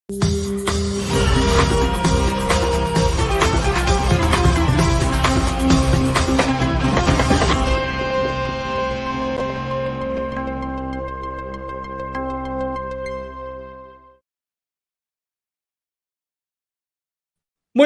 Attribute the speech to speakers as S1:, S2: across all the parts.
S1: Muito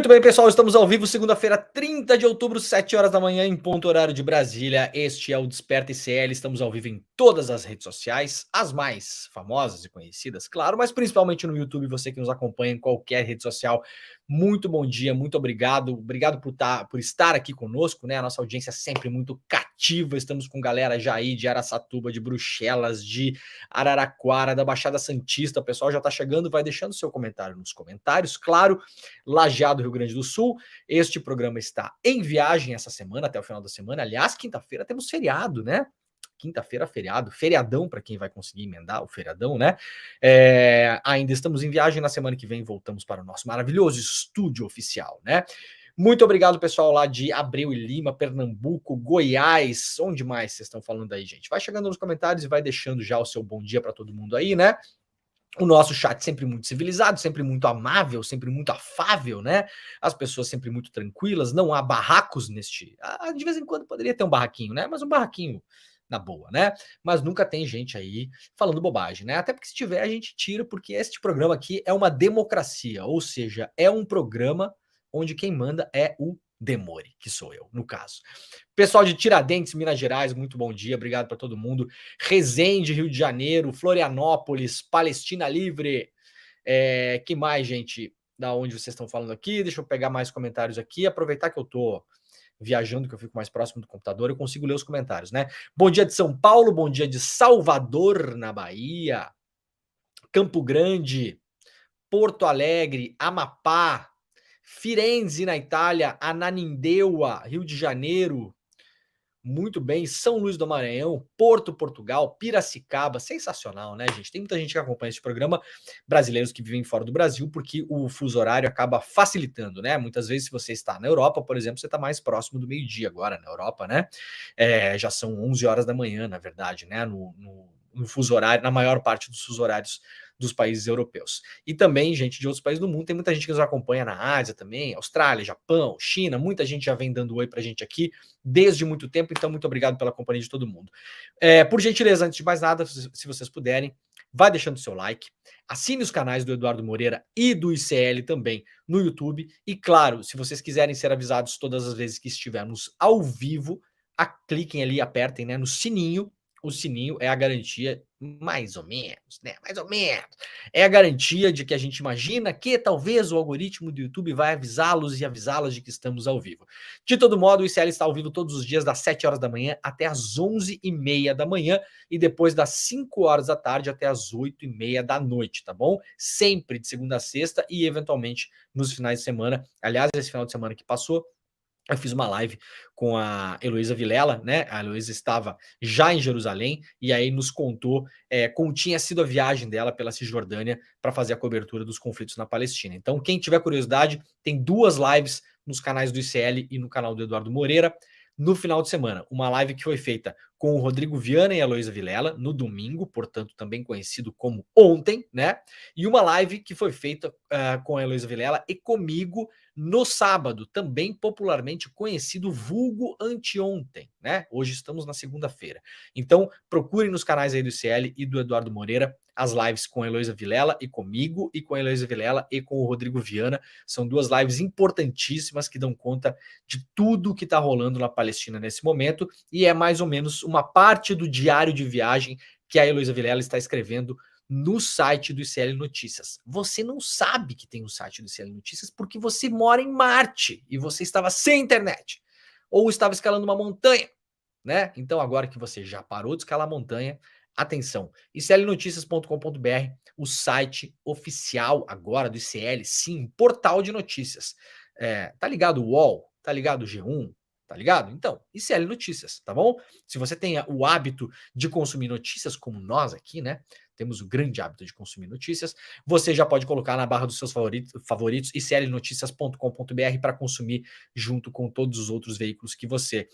S1: bem, pessoal, estamos ao vivo, segunda-feira, 30 de outubro, 7 horas da manhã, em ponto horário de Brasília. Este é o Desperta ICL, estamos ao vivo em todas as redes sociais, as mais famosas e conhecidas, claro, mas principalmente no YouTube, você que nos acompanha em qualquer rede social. Muito bom dia, muito obrigado, obrigado por estar aqui conosco, né? A nossa audiência é sempre muito cativa, estamos com galera já aí de Araçatuba, de Bruxelas, de Araraquara, da Baixada Santista. O pessoal já tá chegando, vai deixando seu comentário nos comentários, claro. Lajeado, Rio Grande do Sul. Este programa está em viagem essa semana, até o final da semana. Aliás, quinta-feira temos feriado, né? Quinta-feira, feriado, feriadão para quem vai conseguir emendar o feriadão, né? Ainda estamos em viagem, na semana que vem voltamos para o nosso maravilhoso estúdio oficial, né? Muito obrigado, pessoal lá de Abreu e Lima, Pernambuco, Goiás. Onde mais vocês estão falando aí, gente? Vai chegando nos comentários e vai deixando já o seu bom dia para todo mundo aí, né? O nosso chat sempre muito civilizado, sempre muito amável, sempre muito afável, né? As pessoas sempre muito tranquilas, não há barracos neste. De vez em quando poderia ter um barraquinho, né? Mas um barraquinho na boa, né? Mas nunca tem gente aí falando bobagem, né? Até porque se tiver a gente tira, porque este programa aqui é uma democracia, ou seja, é um programa onde quem manda é o Demore, que sou eu, no caso. Pessoal de Tiradentes, Minas Gerais, muito bom dia, obrigado para todo mundo. Resende, Rio de Janeiro, Florianópolis, Palestina Livre. Que mais, gente? Da onde vocês estão falando aqui? Deixa eu pegar mais comentários aqui. Aproveitar que eu tô viajando, que eu fico mais próximo do computador, eu consigo ler os comentários, né? Bom dia de São Paulo, bom dia de Salvador, na Bahia, Campo Grande, Porto Alegre, Amapá, Firenze, na Itália, Ananindeua, Rio de Janeiro. Muito bem, São Luís do Maranhão, Porto, Portugal, Piracicaba, sensacional, né, gente? Tem muita gente que acompanha esse programa, brasileiros que vivem fora do Brasil, porque o fuso horário acaba facilitando, né? Muitas vezes, se você está na Europa, por exemplo, você está mais próximo do meio-dia agora na Europa, né? Já são 11 horas da manhã, na verdade, né? No fuso horário, na maior parte dos fuso horários dos países europeus. E também, gente de outros países do mundo, tem muita gente que nos acompanha na Ásia também, Austrália, Japão, China, muita gente já vem dando oi pra gente aqui desde muito tempo, então muito obrigado pela companhia de todo mundo. Por gentileza, antes de mais nada, se vocês puderem, vai deixando o seu like, assine os canais do Eduardo Moreira e do ICL também no YouTube, e claro, se vocês quiserem ser avisados todas as vezes que estivermos ao vivo, cliquem ali, apertem, né, no sininho. O sininho é a garantia, mais ou menos, né? Mais ou menos. É a garantia de que a gente imagina que talvez o algoritmo do YouTube vai avisá-los e avisá-las de que estamos ao vivo. De todo modo, o ICL está ao vivo todos os dias, das 7 horas da manhã até as 11h30 da manhã e depois das 5 horas da tarde até as 8h30 da noite, tá bom? Sempre de segunda a sexta e, eventualmente, nos finais de semana. Aliás, esse final de semana que passou, eu fiz uma live com a Heloísa Vilela, né? A Heloísa estava já em Jerusalém e aí nos contou como tinha sido a viagem dela pela Cisjordânia para fazer a cobertura dos conflitos na Palestina. Então, quem tiver curiosidade, tem 2 lives nos canais do ICL e no canal do Eduardo Moreira no final de semana. Uma live que foi feita com o Rodrigo Viana e a Heloísa Vilela no domingo, portanto, também conhecido como ontem, né? E uma live que foi feita com a Heloísa Vilela e comigo no sábado, também popularmente conhecido vulgo anteontem, né? Hoje estamos na segunda-feira. Então, procurem nos canais aí do ICL e do Eduardo Moreira as lives com a Heloísa Vilela e comigo, e com a Heloísa Vilela e com o Rodrigo Viana. São 2 lives importantíssimas que dão conta de tudo que está rolando na Palestina nesse momento, e é mais ou menos uma parte do diário de viagem que a Heloísa Vilela está escrevendo no site do ICL Notícias. Você não sabe que tem um site do ICL Notícias porque você mora em Marte e você estava sem internet ou estava escalando uma montanha, né? Então agora que você já parou de escalar a montanha, atenção, iclnoticias.com.br, o site oficial agora do ICL, sim, portal de notícias. Tá ligado o UOL? Tá ligado o G1? Tá ligado? Então, ICL Notícias, tá bom? Se você tem o hábito de consumir notícias, como nós aqui, né? Temos o grande hábito de consumir notícias, você já pode colocar na barra dos seus favoritos iclnoticias.com.br para consumir junto com todos os outros veículos que você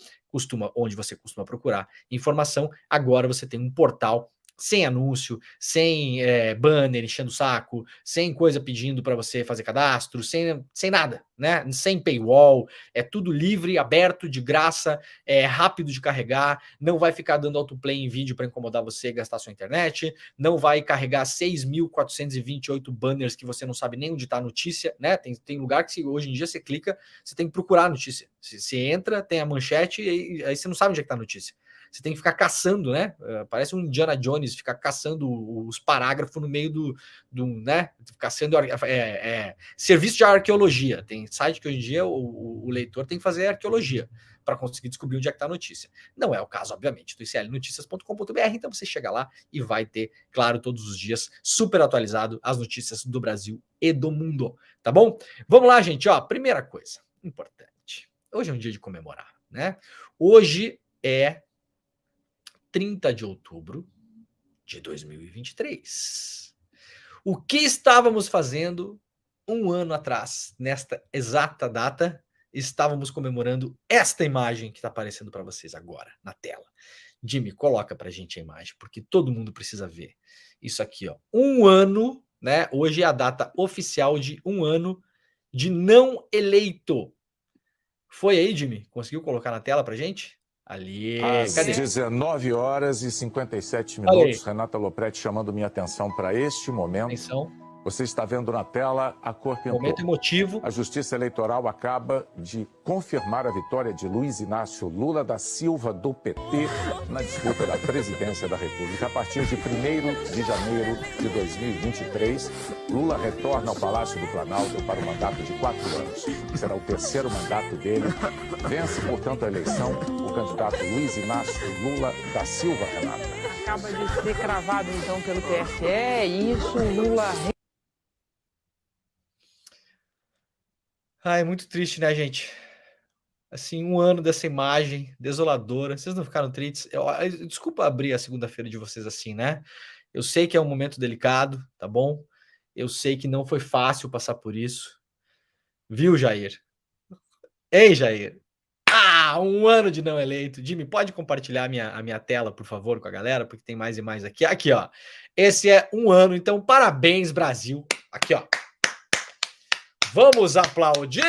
S1: onde você costuma procurar informação. Agora você tem um portal sem anúncio, sem banner enchendo o saco, sem coisa pedindo para você fazer cadastro, sem nada, né? Sem paywall, é tudo livre, aberto, de graça, é rápido de carregar, não vai ficar dando autoplay em vídeo para incomodar você e gastar sua internet, não vai carregar 6.428 banners que você não sabe nem onde está a notícia, né? Tem lugar que hoje em dia você clica, você tem que procurar a notícia. Você entra, tem a manchete e aí você não sabe onde é que tá a notícia. Você tem que ficar caçando, né? Parece um Indiana Jones, ficar caçando os parágrafos no meio do né? Caçando serviço de arqueologia. Tem site que hoje em dia o leitor tem que fazer arqueologia para conseguir descobrir onde é que está a notícia. Não é o caso, obviamente, do iclnoticias.com.br, então você chega lá e vai ter, claro, todos os dias, super atualizado, as notícias do Brasil e do mundo, tá bom? Vamos lá, gente, ó, primeira coisa importante. Hoje é um dia de comemorar, né? Hoje é 30 de outubro de 2023. O que estávamos fazendo um ano atrás, nesta exata data? Estávamos comemorando esta imagem que está aparecendo para vocês agora na tela. Jimmy, coloca para a gente a imagem, porque todo mundo precisa ver. Isso aqui, ó, um ano, né? Hoje é a data oficial de um ano de não eleito. Foi aí, Jimmy? Conseguiu colocar na tela para gente? Ali,
S2: às
S1: cadê?
S2: 19 horas e 57
S1: Olha aí.
S2: minutos, Renata Lopretti chamando minha atenção para este momento.
S1: Atenção.
S2: Você está vendo na tela a cor pintou.
S1: Momento emotivo.
S2: A Justiça Eleitoral acaba de confirmar a vitória de Luiz Inácio Lula da Silva, do PT, na disputa da presidência da República. A partir de 1º de janeiro de 2023, Lula retorna ao Palácio do Planalto para um mandato de 4 anos. Será o terceiro mandato dele. Vence, portanto, a eleição o candidato Luiz Inácio Lula da Silva, Renata.
S3: Acaba de ser cravado, então, pelo TSE, isso, Lula...
S1: É muito triste, né, gente? Assim, um ano dessa imagem desoladora. Vocês não ficaram tristes? Desculpa abrir a segunda-feira de vocês assim, né? Eu sei que é um momento delicado, tá bom? Eu sei que não foi fácil passar por isso. Viu, Jair? Ei, Jair? Um ano de não eleito. Jimmy, pode compartilhar a minha tela, por favor, com a galera, porque tem mais e mais aqui. Aqui, ó. Esse é um ano, então parabéns, Brasil. Aqui, ó. Vamos aplaudir!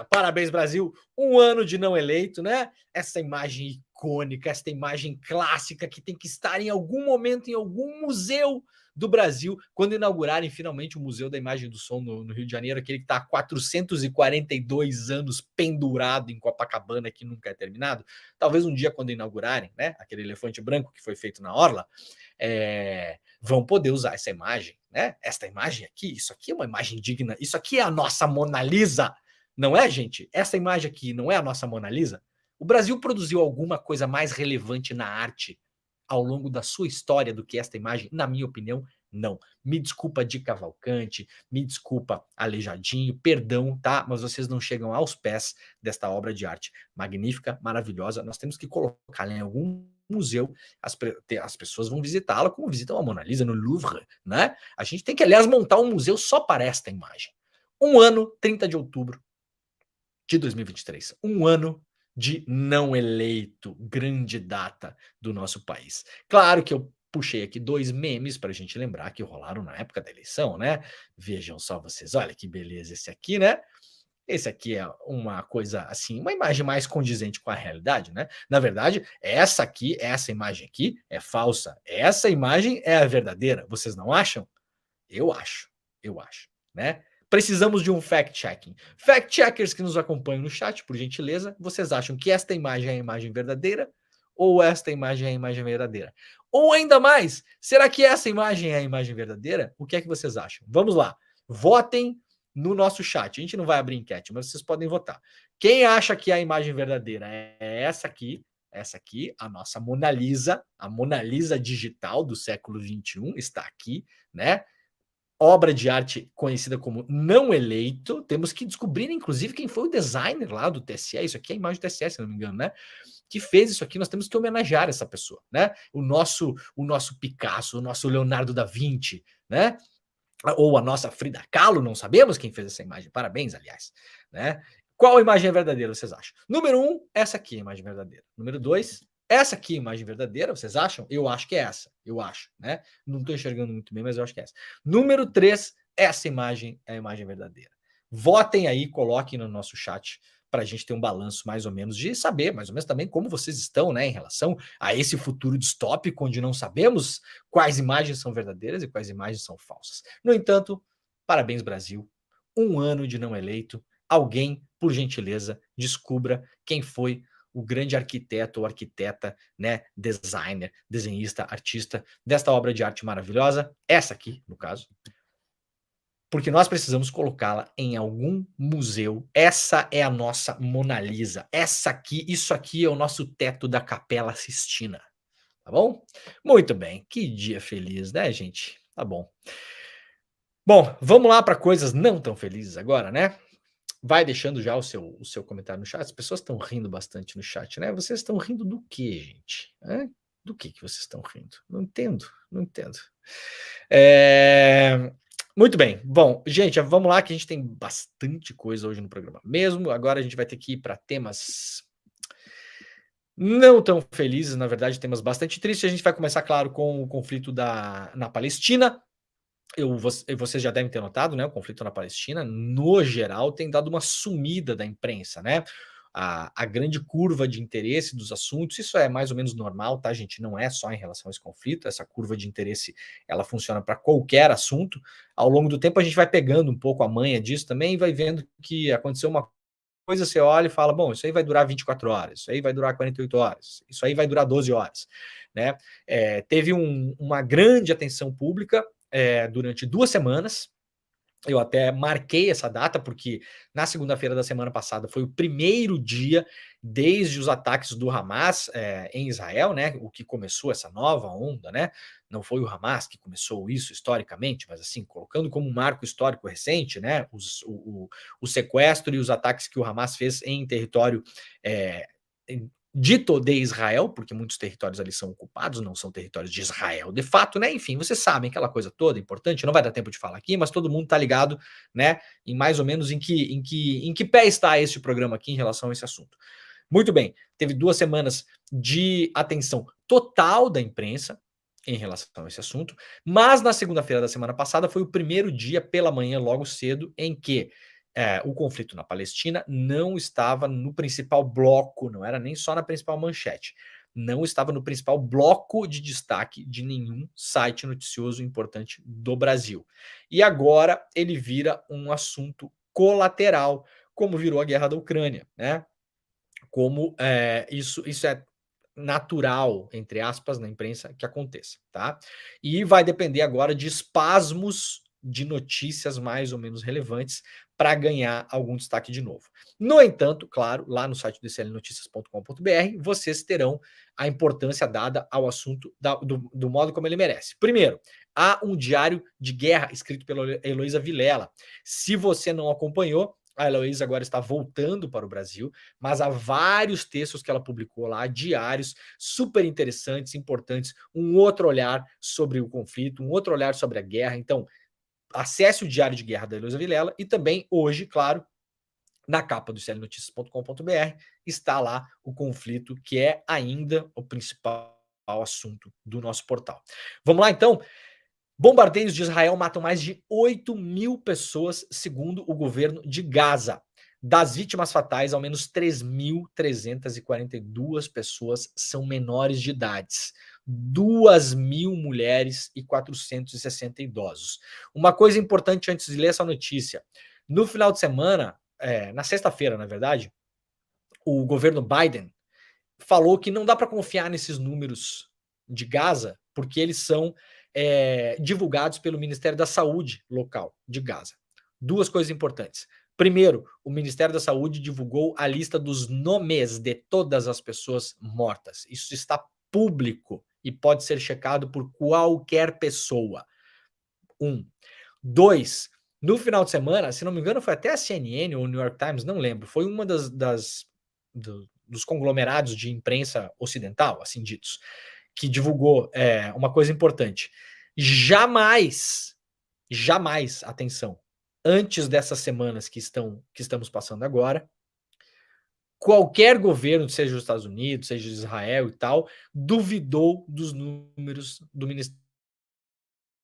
S1: Parabéns, Brasil! Um ano de não eleito, né? Essa imagem icônica, essa imagem clássica que tem que estar em algum momento em algum museu do Brasil, quando inaugurarem finalmente o Museu da Imagem do Som no Rio de Janeiro, aquele que está há 442 anos pendurado em Copacabana, que nunca é terminado. Talvez um dia, quando inaugurarem, né? Aquele elefante branco que foi feito na Orla, vão poder usar essa imagem, né? Esta imagem aqui, isso aqui é uma imagem digna, isso aqui é a nossa Mona Lisa, não é, gente? Essa imagem aqui não é a nossa Mona Lisa? O Brasil produziu alguma coisa mais relevante na arte ao longo da sua história do que esta imagem? Na minha opinião, não. Me desculpa de Cavalcante, me desculpa Aleijadinho, perdão, tá? Mas vocês não chegam aos pés desta obra de arte magnífica, maravilhosa. Nós temos que colocá-la em algum museu, as pessoas vão visitá-la como visitam a Mona Lisa no Louvre, né? A gente tem que, aliás, montar um museu só para esta imagem. Um ano, 30 de outubro de 2023. Um ano de não eleito, grande data do nosso país. Claro que eu puxei aqui 2 memes para a gente lembrar que rolaram na época da eleição, né? Vejam só vocês, olha que beleza esse aqui, né? Esse aqui é uma coisa assim, uma imagem mais condizente com a realidade, né? Na verdade, essa imagem aqui é falsa. Essa imagem é a verdadeira. Vocês não acham? Eu acho, né? Precisamos de um fact-checking. Fact-checkers que nos acompanham no chat, por gentileza, vocês acham que esta imagem é a imagem verdadeira ou esta imagem é a imagem verdadeira? Ou ainda mais, será que essa imagem é a imagem verdadeira? O que é que vocês acham? Vamos lá, votem no nosso chat. A gente não vai abrir enquete, mas vocês podem votar. Quem acha que a imagem verdadeira é essa aqui, a nossa Mona Lisa, a Mona Lisa digital do século XXI, está aqui, né? Obra de arte conhecida como não eleito. Temos que descobrir, inclusive, quem foi o designer lá do TSE. Isso aqui é a imagem do TSE, se não me engano, né? Que fez isso aqui. Nós temos que homenagear essa pessoa, né? O nosso Picasso, o nosso Leonardo da Vinci, né? Ou a nossa Frida Kahlo, não sabemos quem fez essa imagem. Parabéns, aliás, né? Qual imagem é verdadeira, vocês acham? Número 1, essa aqui é a imagem verdadeira. Número 2, Essa aqui é a imagem verdadeira, vocês acham? Eu acho que é essa, eu acho, né? Não estou enxergando muito bem, mas eu acho que é essa. Número 3, essa imagem é a imagem verdadeira. Votem aí, coloquem no nosso chat para a gente ter um balanço mais ou menos de saber, mais ou menos também como vocês estão, né, em relação a esse futuro distópico onde não sabemos quais imagens são verdadeiras e quais imagens são falsas. No entanto, parabéns Brasil, 1 ano de não eleito, alguém, por gentileza, descubra quem foi o grande arquiteto ou arquiteta, né, designer, desenhista, artista desta obra de arte maravilhosa, essa aqui, no caso, porque nós precisamos colocá-la em algum museu. Essa é a nossa Mona Lisa. Essa aqui, isso aqui é o nosso teto da Capela Sistina. Tá bom? Muito bem. Que dia feliz, né, gente? Tá bom. Bom, vamos lá para coisas não tão felizes agora, né? Vai deixando já o seu comentário no chat. As pessoas estão rindo bastante no chat, né? Vocês estão rindo do quê, gente? Hã? Do que vocês estão rindo? Não entendo, não entendo. Muito bem. Bom, gente, vamos lá que a gente tem bastante coisa hoje no programa mesmo. Agora a gente vai ter que ir para temas não tão felizes, na verdade, temas bastante tristes. A gente vai começar, claro, com o conflito na Palestina. Vocês já devem ter notado, né? O conflito na Palestina, no geral, tem dado uma sumida da imprensa, né? A grande curva de interesse dos assuntos, isso é mais ou menos normal, tá, gente? Não é só em relação a esse conflito, essa curva de interesse, ela funciona para qualquer assunto. Ao longo do tempo, a gente vai pegando um pouco a manha disso também e vai vendo que aconteceu uma coisa, você olha e fala, bom, isso aí vai durar 24 horas, isso aí vai durar 48 horas, isso aí vai durar 12 horas, né? Teve uma grande atenção pública durante 2 semanas. Eu até marquei essa data, porque na segunda-feira da semana passada foi o primeiro dia desde os ataques do Hamas em Israel, né? O que começou essa nova onda, né? Não foi o Hamas que começou isso historicamente, mas assim, colocando como um marco histórico recente, né? O sequestro e os ataques que o Hamas fez em território dito de Israel, porque muitos territórios ali são ocupados, não são territórios de Israel de fato, né? Enfim, vocês sabem aquela coisa toda importante, não vai dar tempo de falar aqui, mas todo mundo tá ligado, né? Em mais ou menos em que pé está este programa aqui em relação a esse assunto. Muito bem, teve 2 semanas de atenção total da imprensa em relação a esse assunto, mas na segunda-feira da semana passada foi o primeiro dia pela manhã, logo cedo, em que o conflito na Palestina não estava no principal bloco, não era nem só na principal manchete, não estava no principal bloco de destaque de nenhum site noticioso importante do Brasil. E agora ele vira um assunto colateral, como virou a guerra da Ucrânia, né? Como isso é natural, entre aspas, na imprensa que aconteça, tá? E vai depender agora de espasmos de notícias mais ou menos relevantes para ganhar algum destaque de novo. No entanto, claro, lá no site do dclnoticias.com.br, vocês terão a importância dada ao assunto do modo como ele merece. Primeiro, há um diário de guerra escrito pela Heloísa Vilela. Se você não acompanhou, a Heloísa agora está voltando para o Brasil, mas há vários textos que ela publicou lá, diários, super interessantes, importantes, um outro olhar sobre o conflito, um outro olhar sobre a guerra. Então, acesse o Diário de Guerra da Heloísa Vilela e também hoje, claro, na capa do clnoticias.com.br está lá o conflito, que é ainda o principal assunto do nosso portal. Vamos lá, então? Bombardeios de Israel matam mais de 8.000 pessoas, segundo o governo de Gaza. Das vítimas fatais, ao menos 3.342 pessoas são menores de idades. 2.000 mulheres e 460 idosos. Uma coisa importante antes de ler essa notícia. No final de semana, na sexta-feira, na verdade, o governo Biden falou que não dá para confiar nesses números de Gaza, porque eles são divulgados pelo Ministério da Saúde local de Gaza. 2 coisas importantes. Primeiro, o Ministério da Saúde divulgou a lista dos nomes de todas as pessoas mortas. Isso está público e pode ser checado por qualquer pessoa. 1. 2. No final de semana, se não me engano, foi até a CNN ou o New York Times, não lembro. Foi uma dos conglomerados de imprensa ocidental, assim ditos, que divulgou uma coisa importante. Jamais, atenção, antes dessas semanas que estamos passando agora, qualquer governo, seja os Estados Unidos, seja Israel e tal, duvidou dos números do Ministério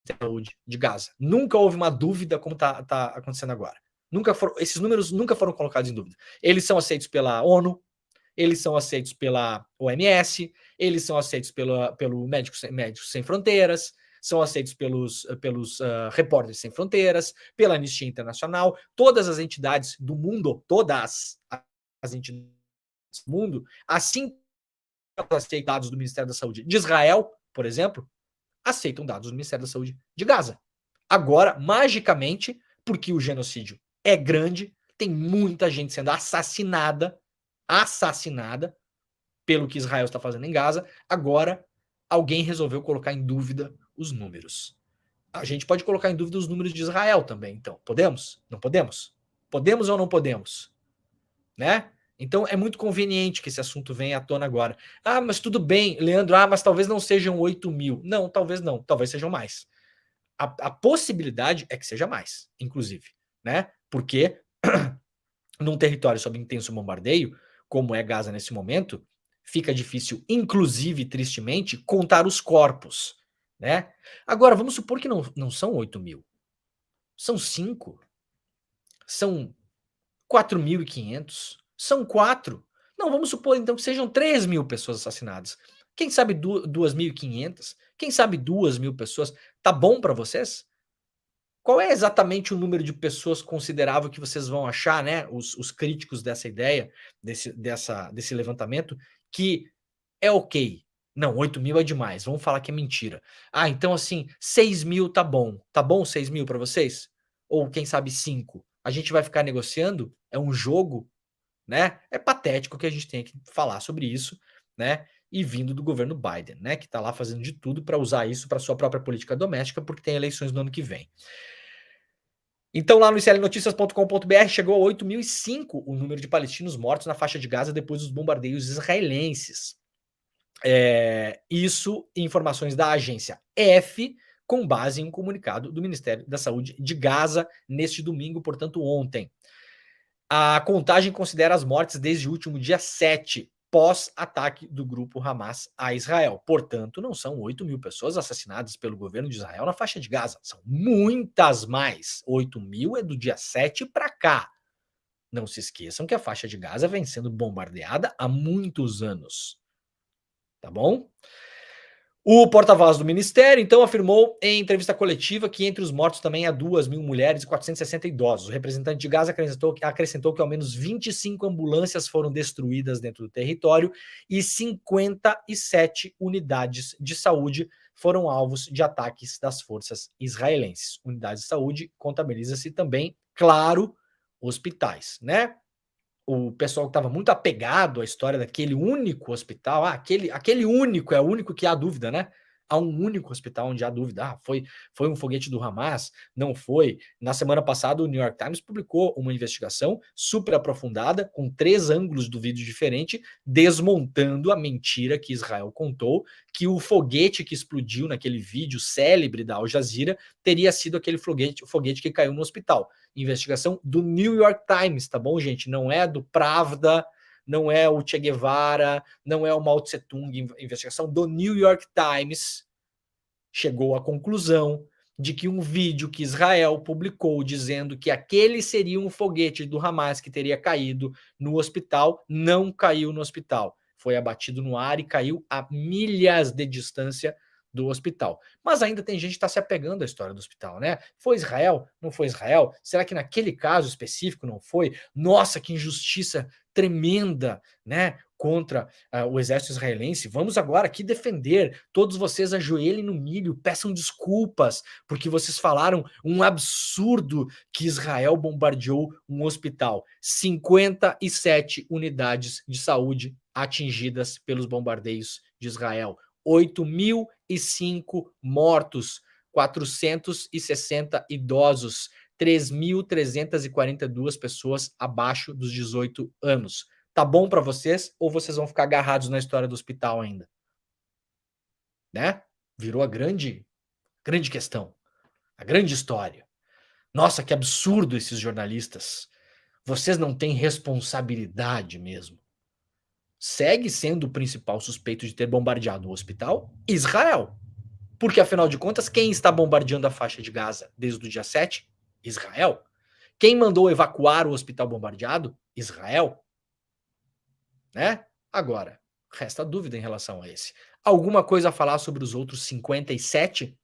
S1: da Saúde de Gaza. Nunca houve uma dúvida como está acontecendo agora. Esses números nunca foram colocados em dúvida. Eles são aceitos pela ONU, eles são aceitos pela OMS, eles são aceitos pelo Médicos Sem Fronteiras, são aceitos pelos Repórteres Sem Fronteiras, pela Anistia Internacional, todas as entidades do mundo, todas as entidades do mundo, assim como aceitam dados do Ministério da Saúde de Israel, por exemplo, aceitam dados do Ministério da Saúde de Gaza. Agora, magicamente, porque o genocídio é grande, tem muita gente sendo assassinada pelo que Israel está fazendo em Gaza, agora alguém resolveu colocar em dúvida os números. A gente pode colocar em dúvida os números de Israel também, então. Podemos? Não podemos? Podemos ou não podemos? Né? Então é muito conveniente que esse assunto venha à tona agora. Ah, mas tudo bem, Leandro, mas talvez não sejam 8 mil. Não, talvez sejam mais. A possibilidade é que seja mais, inclusive, né? Porque num território sob intenso bombardeio, como é Gaza nesse momento, fica difícil, inclusive, tristemente, contar os corpos, né? Agora, vamos supor que não são 8 mil. São 5. São 4.500. São 4. Não, vamos supor, então, que sejam 3 mil pessoas assassinadas. Quem sabe 2.500? Quem sabe 2 mil pessoas? Tá bom para vocês? Qual é exatamente o número de pessoas considerável que vocês vão achar, né? Os críticos dessa ideia, desse levantamento, que é ok. Não, 8 mil é demais. Vamos falar que é mentira. Então assim, 6 mil tá bom. Tá bom 6 mil para vocês? Ou quem sabe 5? A gente vai ficar negociando? É um jogo, né? É patético que a gente tenha que falar sobre isso, né? E vindo do governo Biden, né? Que tá lá fazendo de tudo para usar isso para sua própria política doméstica, porque tem eleições no ano que vem. Então, lá no iclnoticias.com.br chegou a 8.005 o número de palestinos mortos na faixa de Gaza depois dos bombardeios israelenses. Isso informações da agência EF, com base em um comunicado do Ministério da Saúde de Gaza neste domingo, portanto ontem. A contagem considera as mortes desde o último dia 7, pós-ataque do grupo Hamas a Israel. Portanto, não são 8 mil pessoas assassinadas pelo governo de Israel na faixa de Gaza. São muitas mais. 8 mil é do dia 7 para cá. Não se esqueçam que a faixa de Gaza vem sendo bombardeada há muitos anos. Tá bom? O porta-voz do Ministério, então, afirmou em entrevista coletiva que entre os mortos também há 2.000 mulheres e 460 idosos. O representante de Gaza acrescentou que ao menos 25 ambulâncias foram destruídas dentro do território e 57 unidades de saúde foram alvos de ataques das forças israelenses. Unidades de saúde contabiliza-se também, claro, hospitais, né? O pessoal que estava muito apegado à história daquele único hospital, aquele único, é o único que há dúvida, né? Há um único hospital onde há dúvida. Foi um foguete do Hamas? Não foi. Na semana passada, o New York Times publicou uma investigação super aprofundada, com 3 ângulos do vídeo diferente, desmontando a mentira que Israel contou, que o foguete que explodiu naquele vídeo célebre da Al Jazeera teria sido aquele foguete que caiu no hospital. Investigação do New York Times, tá bom, gente? Não é do Pravda, não é o Che Guevara, não é o Mao Tse Tung. Investigação do New York Times chegou à conclusão de que um vídeo que Israel publicou dizendo que aquele seria um foguete do Hamas que teria caído no hospital, não caiu no hospital. Foi abatido no ar e caiu a milhas de distância do hospital. Mas ainda tem gente que está se apegando à história do hospital, né? Foi Israel? Não foi Israel? Será que naquele caso específico não foi? Nossa, que injustiça tremenda, né? Contra o exército israelense. Vamos agora aqui defender. Todos vocês ajoelhem no milho, peçam desculpas, porque vocês falaram um absurdo que Israel bombardeou um hospital. 57 unidades de saúde atingidas pelos bombardeios de Israel. 8.005 mortos, 460 idosos, 3.342 pessoas abaixo dos 18 anos. Tá bom para vocês ou vocês vão ficar agarrados na história do hospital ainda? Né? Virou a grande questão, a grande história. Nossa, que absurdo esses jornalistas. Vocês não têm responsabilidade mesmo. segue sendo o principal suspeito de ter bombardeado o hospital? Israel. Porque, afinal de contas, quem está bombardeando a faixa de Gaza desde o dia 7? Israel. Quem mandou evacuar o hospital bombardeado? Israel. Né? Agora, resta dúvida em relação a esse. Alguma coisa a falar sobre os outros 57,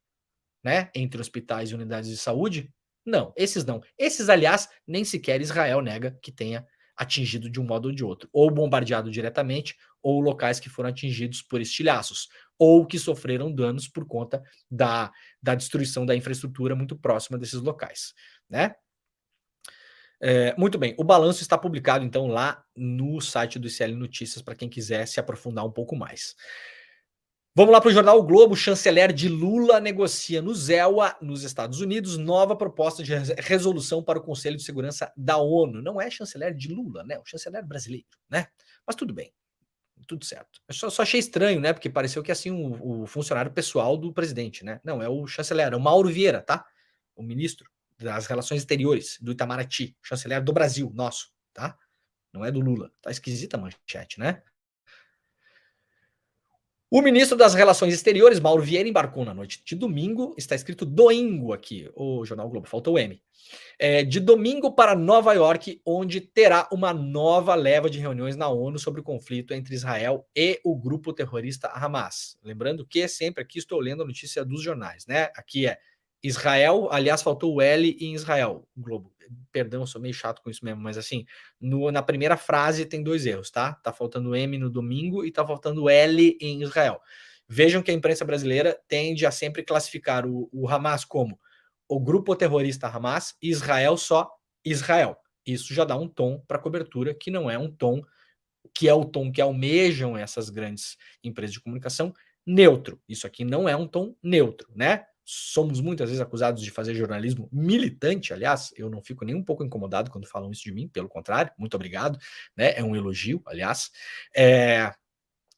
S1: né, entre hospitais e unidades de saúde? Não, esses não. Esses, aliás, nem sequer Israel nega que tenha atingido de um modo ou de outro, ou bombardeado diretamente, ou locais que foram atingidos por estilhaços, ou que sofreram danos por conta da destruição da infraestrutura muito próxima desses locais, né? Muito bem, o balanço está publicado então lá no site do ICL Notícias para quem quiser se aprofundar um pouco mais. Vamos lá para o jornal O Globo. Chanceler de Lula negocia no ZEUA, nos Estados Unidos, nova proposta de resolução para o Conselho de Segurança da ONU. Não é chanceler de Lula, né? O chanceler brasileiro, né? Mas tudo bem, tudo certo. Eu só achei estranho, né? Porque pareceu que assim o funcionário pessoal do presidente, né? Não, é o chanceler, é o Mauro Vieira, tá? O ministro das Relações Exteriores do Itamaraty, chanceler do Brasil, nosso, tá? Não é do Lula. Tá esquisita a manchete, né? O ministro das Relações Exteriores, Mauro Vieira, embarcou na noite de domingo, está escrito domingo aqui, o Jornal Globo, faltou o M, de domingo para Nova York, onde terá uma nova leva de reuniões na ONU sobre o conflito entre Israel e o grupo terrorista Hamas. Lembrando que sempre aqui estou lendo a notícia dos jornais, né? Aqui é Israel, aliás, faltou o L em Israel, Globo. Perdão, eu sou meio chato com isso mesmo, mas assim, na primeira frase tem 2 erros, tá? Tá faltando M no domingo e tá faltando L em Israel. Vejam que a imprensa brasileira tende a sempre classificar o Hamas como o grupo terrorista Hamas e Israel só Israel. Isso já dá um tom para a cobertura que não é um tom que é o tom que almejam essas grandes empresas de comunicação neutro. Isso aqui não é um tom neutro, né? Somos muitas vezes acusados de fazer jornalismo militante, aliás, eu não fico nem um pouco incomodado quando falam isso de mim, pelo contrário, muito obrigado, né? É um elogio, aliás.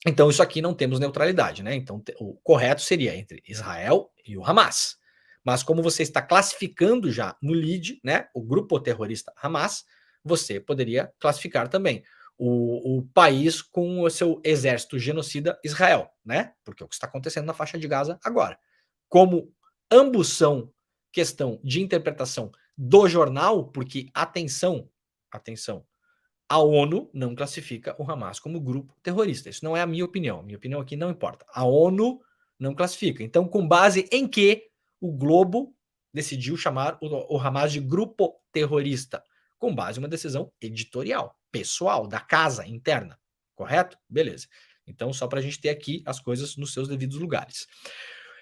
S1: Então, isso aqui não temos neutralidade, né? Então, o correto seria entre Israel e o Hamas. Mas como você está classificando já no lead, né, o grupo terrorista Hamas, você poderia classificar também o país com o seu exército genocida Israel, né? Porque é o que está acontecendo na faixa de Gaza agora. Como ambos são questão de interpretação do jornal, porque atenção, a ONU não classifica o Hamas como grupo terrorista. Isso não é a minha opinião. A minha opinião aqui não importa. A ONU não classifica. Então, com base em que o Globo decidiu chamar o Hamas de grupo terrorista? Com base em uma decisão editorial, pessoal, da casa interna. Correto? Beleza. Então, só para a gente ter aqui as coisas nos seus devidos lugares.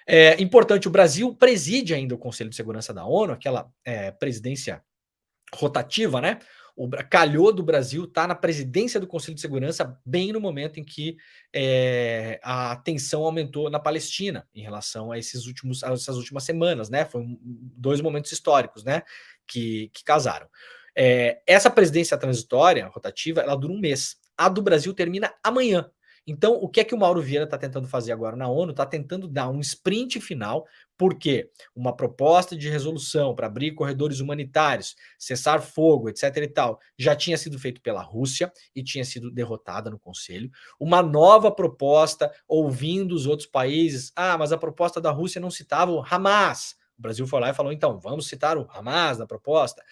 S1: É importante, o Brasil preside ainda o Conselho de Segurança da ONU, aquela presidência rotativa, né? Calhou do Brasil estar na presidência do Conselho de Segurança bem no momento em que a tensão aumentou na Palestina em relação a essas últimas semanas, né? Foram 2 momentos históricos, né? Que casaram. Essa presidência transitória, rotativa, ela dura 1 mês. A do Brasil termina amanhã. Então, o que é que o Mauro Vieira está tentando fazer agora na ONU? Está tentando dar um sprint final, porque uma proposta de resolução para abrir corredores humanitários, cessar fogo, etc. e tal, já tinha sido feito pela Rússia e tinha sido derrotada no Conselho. Uma nova proposta, ouvindo os outros países, mas a proposta da Rússia não citava o Hamas. O Brasil foi lá e falou, então, vamos citar o Hamas na proposta.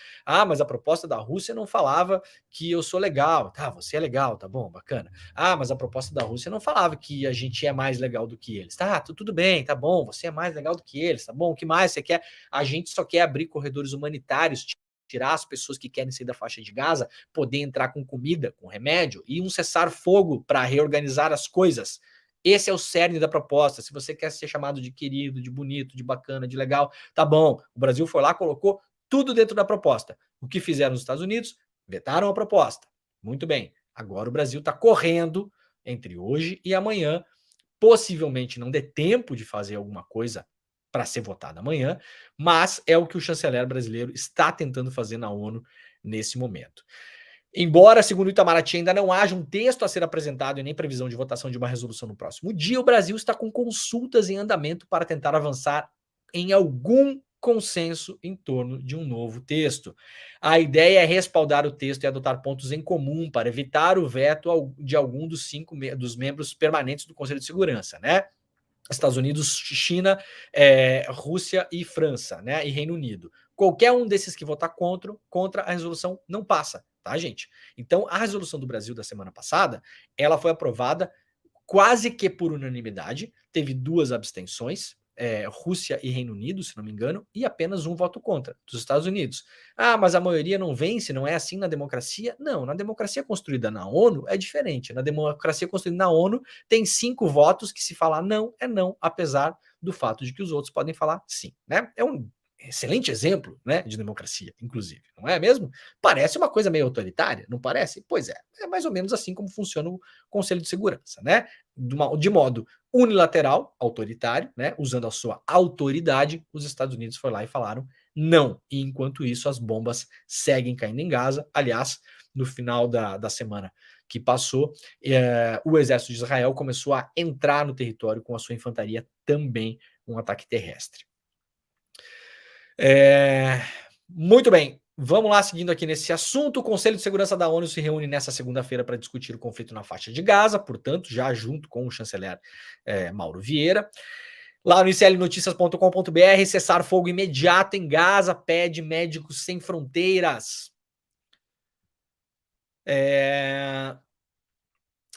S1: Mas a proposta da Rússia não falava que eu sou legal. Tá, você é legal, tá bom, bacana. Mas a proposta da Rússia não falava que a gente é mais legal do que eles. Tá, tudo bem, tá bom, você é mais legal do que eles, tá bom? O que mais você quer? A gente só quer abrir corredores humanitários, tirar as pessoas que querem sair da faixa de Gaza, poder entrar com comida, com remédio, e um cessar-fogo para reorganizar as coisas. Esse é o cerne da proposta. Se você quer ser chamado de querido, de bonito, de bacana, de legal, tá bom. O Brasil foi lá, colocou tudo dentro da proposta. O que fizeram nos Estados Unidos? Vetaram a proposta. Muito bem. Agora o Brasil está correndo entre hoje e amanhã. Possivelmente não dê tempo de fazer alguma coisa para ser votada amanhã, mas é o que o chanceler brasileiro está tentando fazer na ONU nesse momento. Embora, segundo o Itamaraty, ainda não haja um texto a ser apresentado e nem previsão de votação de uma resolução no próximo dia, o Brasil está com consultas em andamento para tentar avançar em algum consenso em torno de um novo texto. A ideia é respaldar o texto e adotar pontos em comum para evitar o veto de algum dos 5 dos membros permanentes do Conselho de Segurança, né? Estados Unidos, China, Rússia e França, né? E Reino Unido. Qualquer um desses que votar contra a resolução não passa, tá, gente? Então, a resolução do Brasil da semana passada, ela foi aprovada quase que por unanimidade, teve 2 abstenções, Rússia e Reino Unido, se não me engano, e apenas 1 voto contra, dos Estados Unidos. Ah, mas a maioria não vence, não é assim na democracia? Não, na democracia construída na ONU é diferente. Na democracia construída na ONU tem 5 votos que se falar não, é não, apesar do fato de que os outros podem falar sim, né? É um excelente exemplo, né, de democracia, inclusive, não é mesmo? Parece uma coisa meio autoritária, não parece? Pois é mais ou menos assim como funciona o Conselho de Segurança, né? De modo unilateral, autoritário, né, usando a sua autoridade, os Estados Unidos foram lá e falaram não. E enquanto isso, as bombas seguem caindo em Gaza. Aliás, no final da semana que passou, o exército de Israel começou a entrar no território com a sua infantaria também, um ataque terrestre. Muito bem, vamos lá, seguindo aqui nesse assunto. O Conselho de Segurança da ONU se reúne nesta segunda-feira para discutir o conflito na faixa de Gaza, portanto, já junto com o chanceler Mauro Vieira. Lá no iclnoticias.com.br, cessar fogo imediato em Gaza, pede Médicos Sem Fronteiras.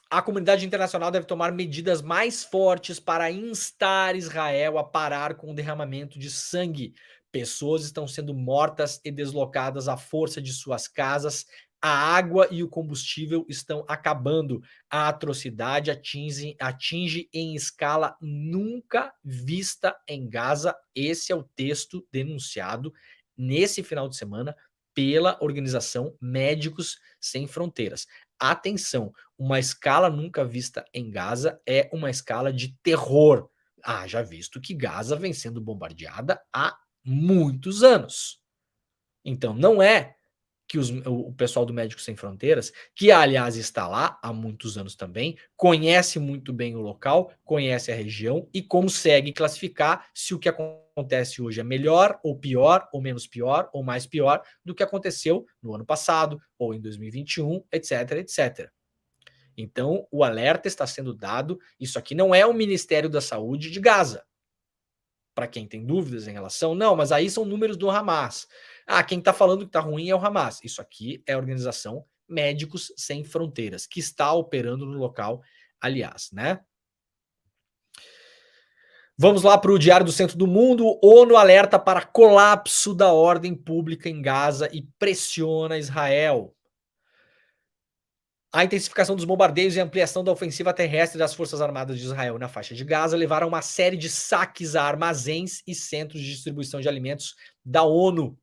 S1: A comunidade internacional deve tomar medidas mais fortes para instar Israel a parar com o derramamento de sangue. Pessoas estão sendo mortas e deslocadas à força de suas casas. A água e o combustível estão acabando. A atrocidade atinge em escala nunca vista em Gaza. Esse é o texto denunciado nesse final de semana pela organização Médicos Sem Fronteiras. Atenção, uma escala nunca vista em Gaza é uma escala de terror. Já visto que Gaza vem sendo bombardeada há muitos anos. Então, não é que o pessoal do Médicos Sem Fronteiras, que aliás está lá há muitos anos também, conhece muito bem o local, conhece a região e consegue classificar se o que acontece hoje é melhor ou pior, ou menos pior, ou mais pior do que aconteceu no ano passado, ou em 2021, etc, etc. Então, o alerta está sendo dado. Isso aqui não é o Ministério da Saúde de Gaza. Para quem tem dúvidas em relação, não, mas aí são números do Hamas. Quem está falando que está ruim é o Hamas. Isso aqui é a organização Médicos Sem Fronteiras, que está operando no local, aliás, né? Vamos lá para o Diário do Centro do Mundo. ONU alerta para colapso da ordem pública em Gaza e pressiona Israel. A intensificação dos bombardeios e a ampliação da ofensiva terrestre das Forças Armadas de Israel na faixa de Gaza levaram a uma série de saques a armazéns e centros de distribuição de alimentos da ONU.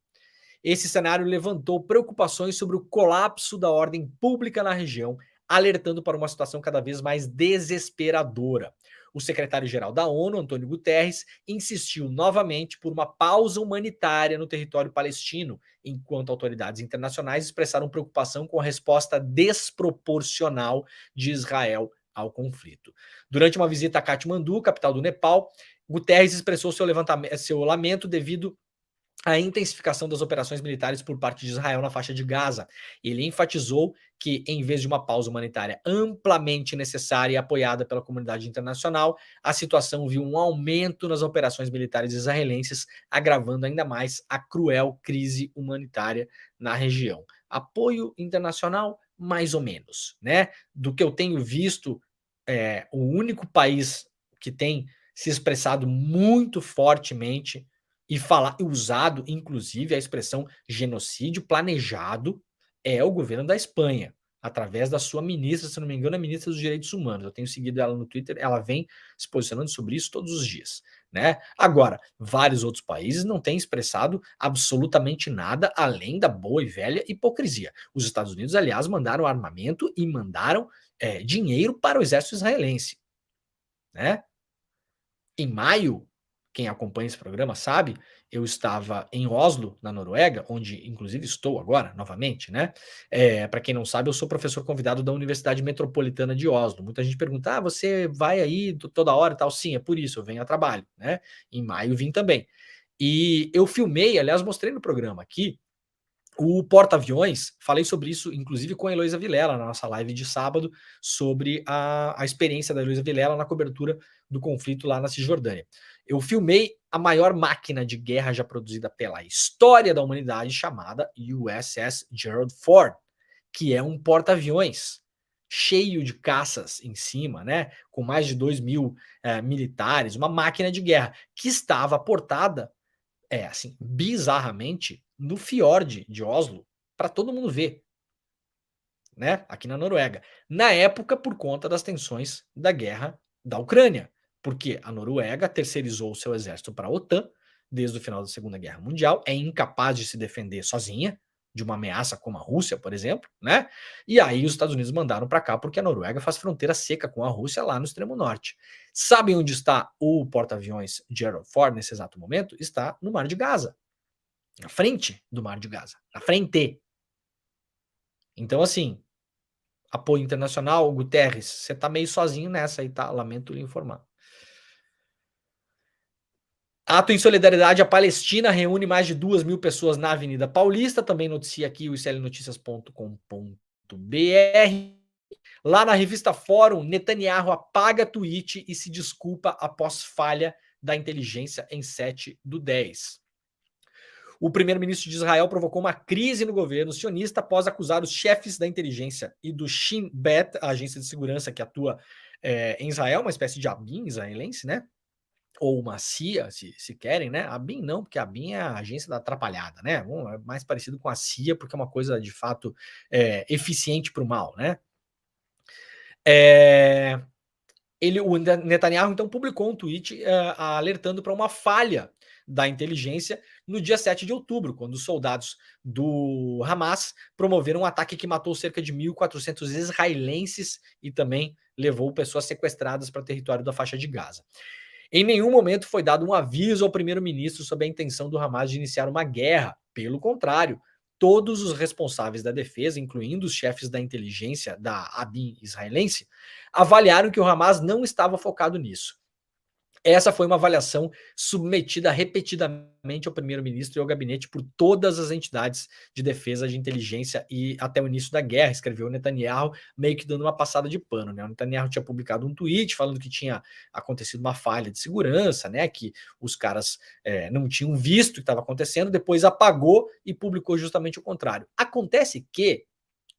S1: Esse cenário levantou preocupações sobre o colapso da ordem pública na região, alertando para uma situação cada vez mais desesperadora. O secretário-geral da ONU, Antônio Guterres, insistiu novamente por uma pausa humanitária no território palestino, enquanto autoridades internacionais expressaram preocupação com a resposta desproporcional de Israel ao conflito. Durante uma visita a Katmandu, capital do Nepal, Guterres expressou seu lamento devido a intensificação das operações militares por parte de Israel na faixa de Gaza. Ele enfatizou que, em vez de uma pausa humanitária amplamente necessária e apoiada pela comunidade internacional, a situação viu um aumento nas operações militares israelenses, agravando ainda mais a cruel crise humanitária na região. Apoio internacional, mais ou menos, né? Do que eu tenho visto, o único país que tem se expressado muito fortemente e usado, inclusive, a expressão genocídio planejado é o governo da Espanha, através da sua ministra, se não me engano, a ministra dos Direitos Humanos. Eu tenho seguido ela no Twitter, ela vem se posicionando sobre isso todos os dias, né? Agora, vários outros países não têm expressado absolutamente nada além da boa e velha hipocrisia. Os Estados Unidos, aliás, mandaram armamento e mandaram dinheiro para o exército israelense, né? Em maio, quem acompanha esse programa sabe, eu estava em Oslo, na Noruega, onde inclusive estou agora, novamente, né? Para quem não sabe, eu sou professor convidado da Universidade Metropolitana de Oslo. Muita gente pergunta, você vai aí toda hora e tal? Sim, é por isso, eu venho a trabalho, né? Em maio vim também. E eu filmei, aliás, mostrei no programa aqui, o porta-aviões. Falei sobre isso, inclusive, com a Heloísa Vilela, na nossa live de sábado, sobre a experiência da Heloísa Vilela na cobertura do conflito lá na Cisjordânia. Eu filmei a maior máquina de guerra já produzida pela história da humanidade, chamada USS Gerald Ford, que é um porta-aviões cheio de caças em cima, né, com mais de 2.000 militares, uma máquina de guerra que estava portada, assim, bizarramente, no fiord de Oslo, para todo mundo ver, né, aqui na Noruega. Na época, por conta das tensões da guerra da Ucrânia, porque a Noruega terceirizou o seu exército para a OTAN desde o final da Segunda Guerra Mundial, é incapaz de se defender sozinha de uma ameaça como a Rússia, por exemplo, né? E aí os Estados Unidos mandaram para cá porque a Noruega faz fronteira seca com a Rússia lá no extremo norte. Sabem onde está o porta-aviões Gerald Ford nesse exato momento? Está no Mar de Gaza, na frente do Mar de Gaza, na frente. Então, assim, apoio internacional, Guterres, você tá meio sozinho nessa aí, tá? Lamento lhe informar. Ato em solidariedade à Palestina reúne mais de 2.000 pessoas na Avenida Paulista. Também noticia aqui o islnoticias.com.br. Lá na revista Fórum, Netanyahu apaga tweet e se desculpa após falha da inteligência em 7/10. O primeiro-ministro de Israel provocou uma crise no governo sionista após acusar os chefes da inteligência e do Shin Bet, a agência de segurança que atua em Israel, uma espécie de ABIN israelense, né? Ou uma CIA, se querem, né? A ABIN não, porque a ABIN é a agência da atrapalhada, né? É mais parecido com a CIA, porque é uma coisa, de fato, eficiente para o mal, né? O Netanyahu, então, publicou um tweet alertando para uma falha da inteligência no dia 7 de outubro, quando os soldados do Hamas promoveram um ataque que matou cerca de 1.400 israelenses e também levou pessoas sequestradas para o território da faixa de Gaza. Em nenhum momento foi dado um aviso ao primeiro-ministro sobre a intenção do Hamas de iniciar uma guerra. Pelo contrário, todos os responsáveis da defesa, incluindo os chefes da inteligência da ABIN israelense, avaliaram que o Hamas não estava focado nisso. Essa foi uma avaliação submetida repetidamente ao primeiro-ministro e ao gabinete por todas as entidades de defesa, de inteligência e até o início da guerra, escreveu Netanyahu, meio que dando uma passada de pano, né? O Netanyahu tinha publicado um tweet falando que tinha acontecido uma falha de segurança, né? Que os caras não tinham visto o que estava acontecendo, depois apagou e publicou justamente o contrário. Acontece que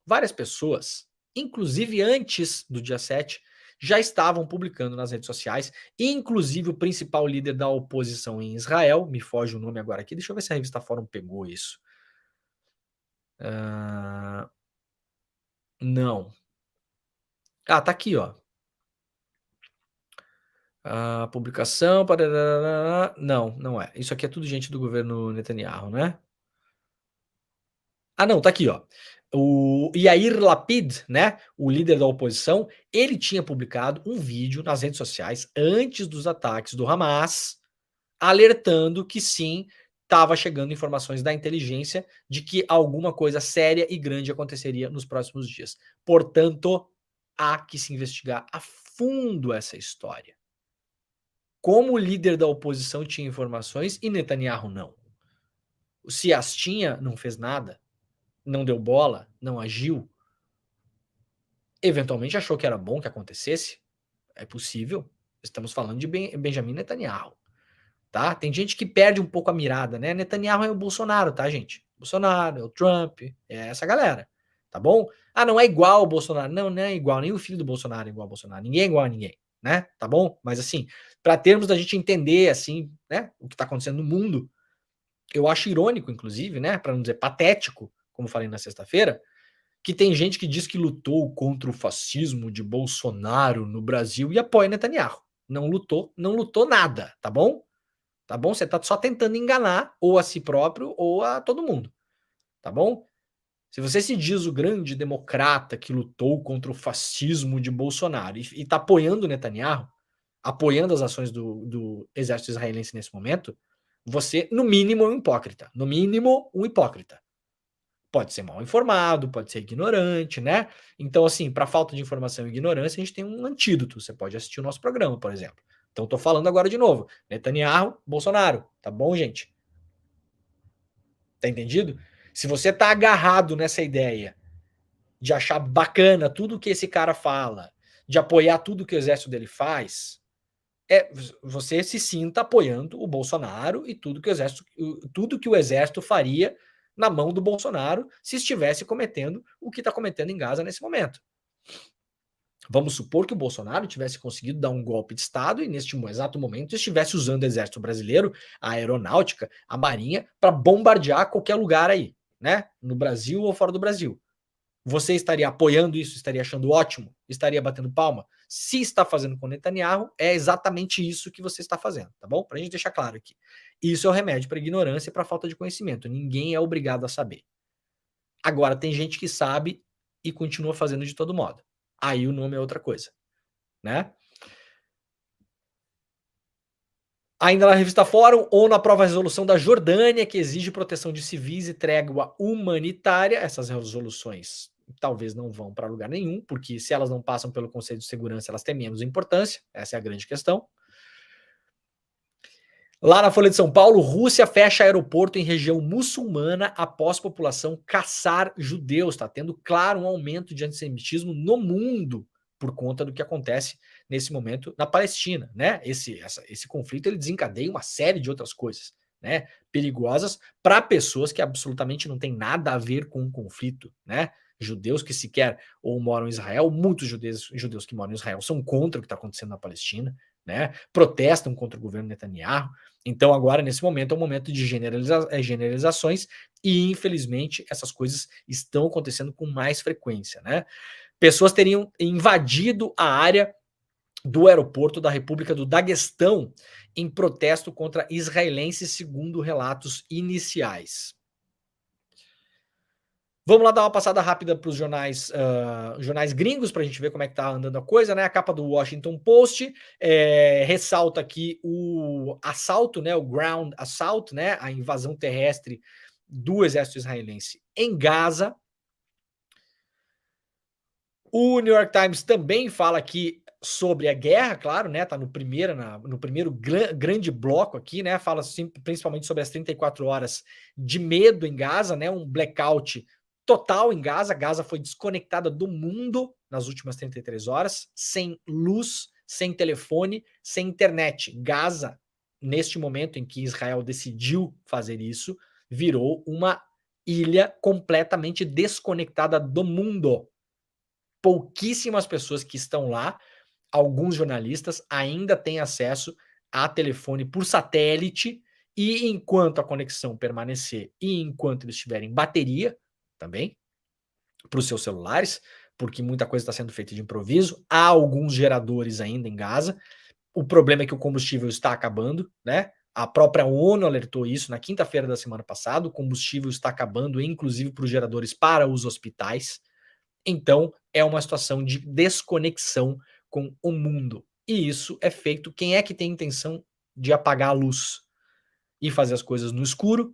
S1: várias pessoas, inclusive antes do dia 7, já estavam publicando nas redes sociais, inclusive o principal líder da oposição em Israel, me foge o nome agora aqui, deixa eu ver se a revista Fórum pegou isso. Não. Tá aqui, ó. A publicação, não é. Isso aqui é tudo gente do governo Netanyahu, né? Não, tá aqui, ó. O Yair Lapid, né, o líder da oposição, ele tinha publicado um vídeo nas redes sociais antes dos ataques do Hamas, alertando que sim, estava chegando informações da inteligência de que alguma coisa séria e grande aconteceria nos próximos dias. Portanto, há que se investigar a fundo essa história. Como o líder da oposição tinha informações e Netanyahu não. Se as tinha, não fez nada. Não deu bola, não agiu, eventualmente achou que era bom que acontecesse, é possível. Estamos falando de Benjamin Netanyahu, tá? Tem gente que perde um pouco a mirada, né? Netanyahu é o Bolsonaro, tá, gente? Bolsonaro, é o Trump, é essa galera, tá bom? Não é igual ao Bolsonaro. Não é igual, nem o filho do Bolsonaro é igual ao Bolsonaro. Ninguém é igual a ninguém, né? Tá bom? Mas assim, para termos da gente entender, assim, né, o que tá acontecendo no mundo, eu acho irônico, inclusive, né, para não dizer patético, como falei na sexta-feira, que tem gente que diz que lutou contra o fascismo de Bolsonaro no Brasil e apoia Netanyahu. Não lutou nada, tá bom? Tá bom? Você tá só tentando enganar ou a si próprio ou a todo mundo, tá bom? Se você se diz o grande democrata que lutou contra o fascismo de Bolsonaro e tá apoiando Netanyahu, apoiando as ações do exército israelense nesse momento, você, no mínimo, é um hipócrita. No mínimo, um hipócrita. Pode ser mal informado, pode ser ignorante, né? Então, assim, para falta de informação e ignorância, a gente tem um antídoto. Você pode assistir o nosso programa, por exemplo. Então, tô falando agora de novo. Netanyahu, Bolsonaro, tá bom, gente? Tá entendido? Se você tá agarrado nessa ideia de achar bacana tudo que esse cara fala, de apoiar tudo que o exército dele faz, você se sinta apoiando o Bolsonaro e tudo que o exército faria na mão do Bolsonaro se estivesse cometendo o que está cometendo em Gaza nesse momento. Vamos supor que o Bolsonaro tivesse conseguido dar um golpe de Estado e, neste exato momento, estivesse usando o Exército Brasileiro, a Aeronáutica, a Marinha, para bombardear qualquer lugar aí, né? No Brasil ou fora do Brasil. Você estaria apoiando isso? Estaria achando ótimo? Estaria batendo palma? Se está fazendo com Netanyahu, é exatamente isso que você está fazendo, tá bom? Para a gente deixar claro aqui. Isso é o remédio para ignorância e para falta de conhecimento. Ninguém é obrigado a saber. Agora, tem gente que sabe e continua fazendo de todo modo. Aí o nome é outra coisa, né? Ainda na revista Fórum, ONU aprova a resolução da Jordânia que exige proteção de civis e trégua humanitária. Essas resoluções talvez não vão para lugar nenhum, porque se elas não passam pelo Conselho de Segurança, elas têm menos importância. Essa é a grande questão. Lá na Folha de São Paulo, Rússia fecha aeroporto em região muçulmana após população caçar judeus. Está tendo, claro, um aumento de antissemitismo no mundo por conta do que acontece nesse momento na Palestina, né? Esse conflito ele desencadeia uma série de outras coisas, né? Perigosas para pessoas que absolutamente não têm nada a ver com o conflito, né? Judeus que sequer ou moram em Israel, muitos judeus que moram em Israel são contra o que está acontecendo na Palestina, né? Protestam contra o governo Netanyahu. Então, agora, nesse momento, é um momento de generalizações e, infelizmente, essas coisas estão acontecendo com mais frequência, né? Pessoas teriam invadido a área do aeroporto da República do Daguestão em protesto contra israelenses, segundo relatos iniciais. Vamos lá dar uma passada rápida para os jornais gringos para a gente ver como é que tá andando a coisa, né? A capa do Washington Post ressalta aqui o assalto, né? O ground assault, né? A invasão terrestre do exército israelense em Gaza. O New York Times também fala aqui sobre a guerra, claro, né? Tá no primeiro grande bloco aqui, né? Fala principalmente sobre as 34 horas de medo em Gaza, né? Um blackout total em Gaza. Gaza foi desconectada do mundo nas últimas 33 horas, sem luz, sem telefone, sem internet. Gaza, neste momento em que Israel decidiu fazer isso, virou uma ilha completamente desconectada do mundo. Pouquíssimas pessoas que estão lá, alguns jornalistas, ainda têm acesso a telefone por satélite, e enquanto a conexão permanecer e enquanto eles tiverem bateria, também, para os seus celulares, porque muita coisa está sendo feita de improviso, há alguns geradores ainda em Gaza, o problema é que o combustível está acabando, né? A própria ONU alertou isso na quinta-feira da semana passada, o combustível está acabando, inclusive para os geradores para os hospitais. Então, é uma situação de desconexão com o mundo. E isso é feito. Quem é que tem intenção de apagar a luz e fazer as coisas no escuro?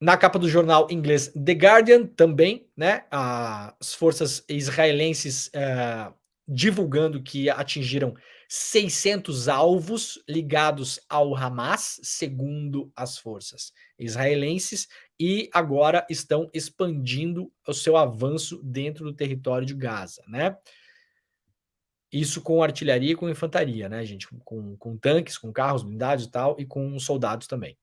S1: Na capa do jornal inglês The Guardian, também, né? As forças israelenses divulgando que atingiram 600 alvos ligados ao Hamas, segundo as forças israelenses, e agora estão expandindo o seu avanço dentro do território de Gaza, né? Isso com artilharia e com infantaria, né, gente? Com tanques, com carros blindados e tal, e com soldados também.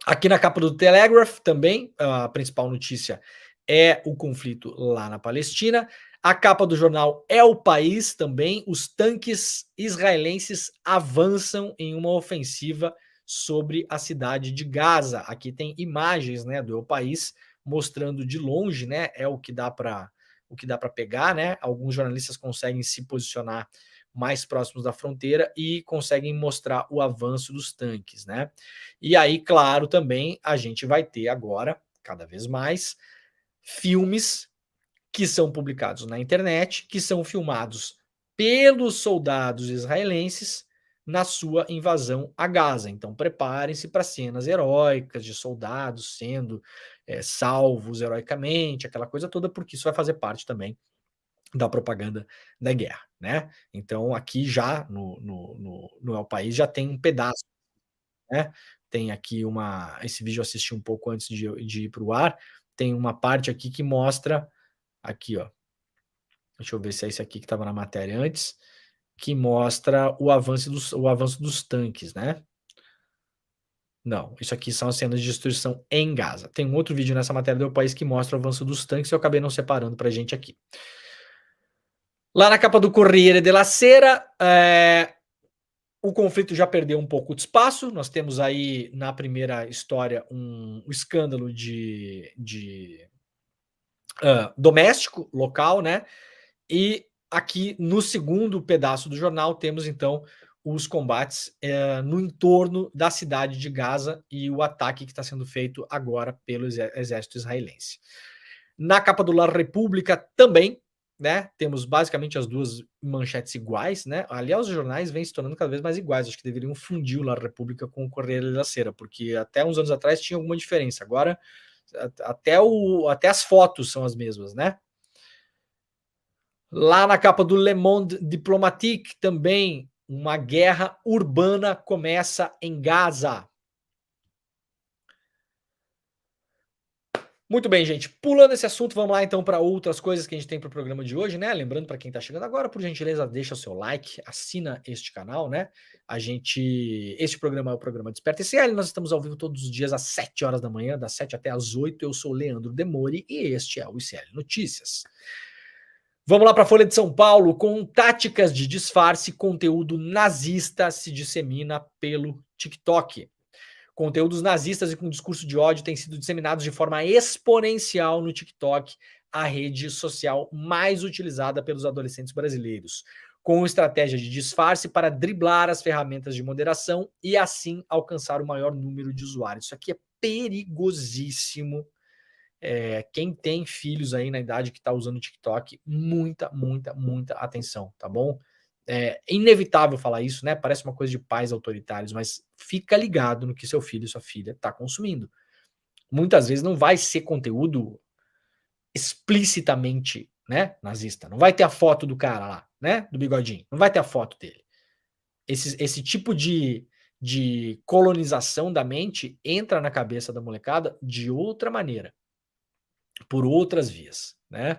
S1: Aqui na capa do Telegraph também, a principal notícia é o conflito lá na Palestina. A capa do jornal É o País também. Os tanques israelenses avançam em uma ofensiva sobre a cidade de Gaza. Aqui tem imagens, né, do É o País mostrando de longe, né, é o que dá para pegar, né? Alguns jornalistas conseguem se posicionar mais próximos da fronteira e conseguem mostrar o avanço dos tanques, né? E aí, claro, também a gente vai ter agora, cada vez mais, filmes que são publicados na internet, que são filmados pelos soldados israelenses na sua invasão a Gaza. Então, preparem-se para cenas heróicas de soldados sendo salvos heroicamente, aquela coisa toda, porque isso vai fazer parte também da propaganda da guerra, né? Então aqui já no El País já tem um pedaço, né? Tem aqui esse vídeo eu assisti um pouco antes de ir para o ar, tem uma parte aqui que mostra, aqui ó, deixa eu ver se é esse aqui que estava na matéria antes, que mostra o avanço dos tanques, né? Não, isso aqui são as cenas de destruição em Gaza. Tem um outro vídeo nessa matéria do país que mostra o avanço dos tanques e eu acabei não separando pra gente aqui. Lá na capa do Corriere della Sera, o conflito já perdeu um pouco de espaço. Nós temos aí, na primeira história, um escândalo doméstico, local, né? E aqui no segundo pedaço do jornal temos então os combates no entorno da cidade de Gaza e o ataque que está sendo feito agora pelo exército israelense. Na capa do La República também, né, temos basicamente as duas manchetes iguais, né? Aliás, os jornais vêm se tornando cada vez mais iguais. Acho que deveriam fundir o La República com o Corriere della Sera, porque até uns anos atrás tinha alguma diferença. Agora até as fotos são as mesmas, né? Lá na capa do Le Monde Diplomatique também, uma guerra urbana começa em Gaza. Muito bem, gente. Pulando esse assunto, vamos lá então para outras coisas que a gente tem para o programa de hoje, né? Lembrando para quem está chegando agora, por gentileza, deixa o seu like, assina este canal, né? Este programa é o programa Desperta ICL, nós estamos ao vivo todos os dias às 7 horas da manhã, das 7 até às 8. Eu sou Leandro Demori e este é o ICL Notícias. Vamos lá para a Folha de São Paulo. Com táticas de disfarce, conteúdo nazista se dissemina pelo TikTok. Conteúdos nazistas e com discurso de ódio têm sido disseminados de forma exponencial no TikTok, a rede social mais utilizada pelos adolescentes brasileiros, com estratégia de disfarce para driblar as ferramentas de moderação e assim alcançar o maior número de usuários. Isso aqui é perigosíssimo. Quem tem filhos aí na idade que está usando o TikTok, muita atenção, tá bom? É inevitável falar isso, né? Parece uma coisa de pais autoritários, mas fica ligado no que seu filho e sua filha está consumindo. Muitas vezes não vai ser conteúdo explicitamente, né, nazista. Não vai ter a foto do cara lá, né, do bigodinho. Não vai ter a foto dele. Esse tipo de colonização da mente entra na cabeça da molecada de outra maneira, por outras vias, né?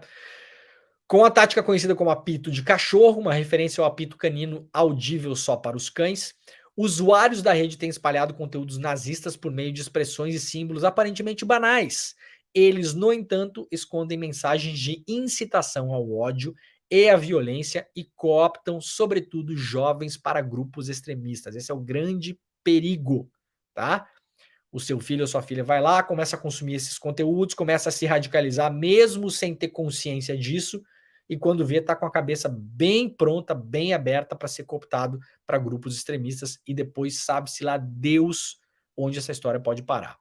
S1: Com a tática conhecida como apito de cachorro, uma referência ao apito canino audível só para os cães, usuários da rede têm espalhado conteúdos nazistas por meio de expressões e símbolos aparentemente banais. Eles, no entanto, escondem mensagens de incitação ao ódio e à violência e cooptam, sobretudo, jovens para grupos extremistas. Esse é o grande perigo, tá? O seu filho ou sua filha vai lá, começa a consumir esses conteúdos, começa a se radicalizar mesmo sem ter consciência disso, e quando vê, tá com a cabeça bem pronta, bem aberta para ser cooptado para grupos extremistas, e depois sabe-se lá Deus onde essa história pode parar.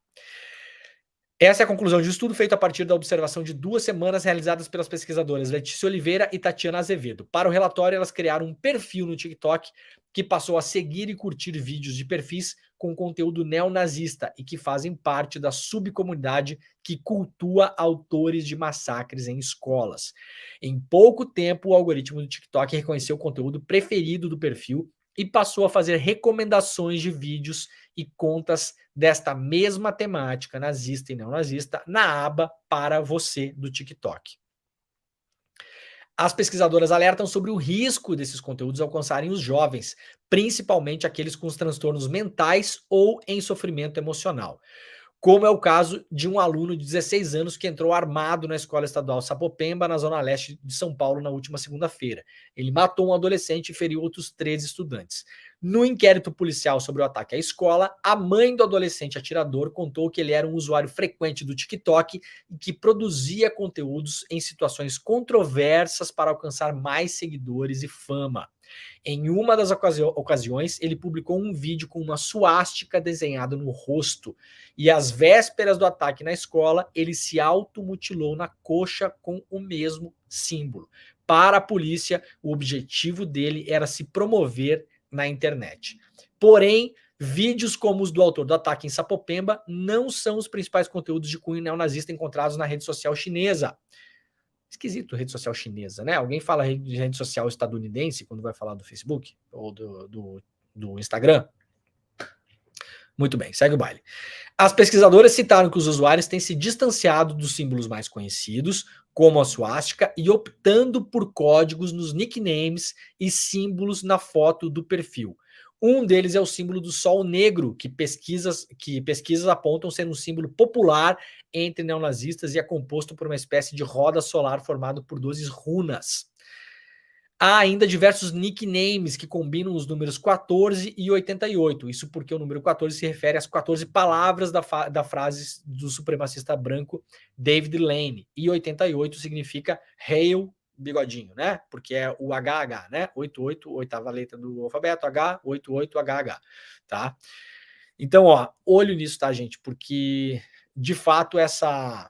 S1: Essa é a conclusão de um estudo feito a partir da observação de 2 semanas realizadas pelas pesquisadoras Letícia Oliveira e Tatiana Azevedo. Para o relatório, elas criaram um perfil no TikTok que passou a seguir e curtir vídeos de perfis com conteúdo neonazista e que fazem parte da subcomunidade que cultua autores de massacres em escolas. Em pouco tempo, o algoritmo do TikTok reconheceu o conteúdo preferido do perfil e passou a fazer recomendações de vídeos e contas desta mesma temática nazista e neonazista na aba para você do TikTok. As pesquisadoras alertam sobre o risco desses conteúdos alcançarem os jovens, principalmente aqueles com os transtornos mentais ou em sofrimento emocional, como é o caso de um aluno de 16 anos que entrou armado na Escola Estadual Sapopemba, na zona leste de São Paulo, na última segunda-feira. Ele matou um adolescente e feriu outros 13 estudantes. No inquérito policial sobre o ataque à escola, a mãe do adolescente atirador contou que ele era um usuário frequente do TikTok e que produzia conteúdos em situações controversas para alcançar mais seguidores e fama. Em uma das ocasiões, ele publicou um vídeo com uma suástica desenhada no rosto e às vésperas do ataque na escola, ele se automutilou na coxa com o mesmo símbolo. Para a polícia, o objetivo dele era se promover na internet. Porém, vídeos como os do autor do ataque em Sapopemba não são os principais conteúdos de cunho neonazista encontrados na rede social chinesa. Esquisito, rede social chinesa, né? Alguém fala de rede social estadunidense quando vai falar do Facebook ou do Instagram? Muito bem, segue o baile. As pesquisadoras citaram que os usuários têm se distanciado dos símbolos mais conhecidos, como a suástica, e optando por códigos nos nicknames e símbolos na foto do perfil. Um deles é o símbolo do sol negro, que pesquisas apontam ser um símbolo popular entre neonazistas e é composto por uma espécie de roda solar formado por 12 runas. Há ainda diversos nicknames que combinam os números 14 e 88. Isso porque o número 14 se refere às 14 palavras da frase do supremacista branco David Lane. E 88 significa Hail Bigodinho, né? Porque é o HH, né? 88, oitava letra do alfabeto, H, 88, HH, tá? Então, ó, olho nisso, tá, gente? Porque, de fato, essa...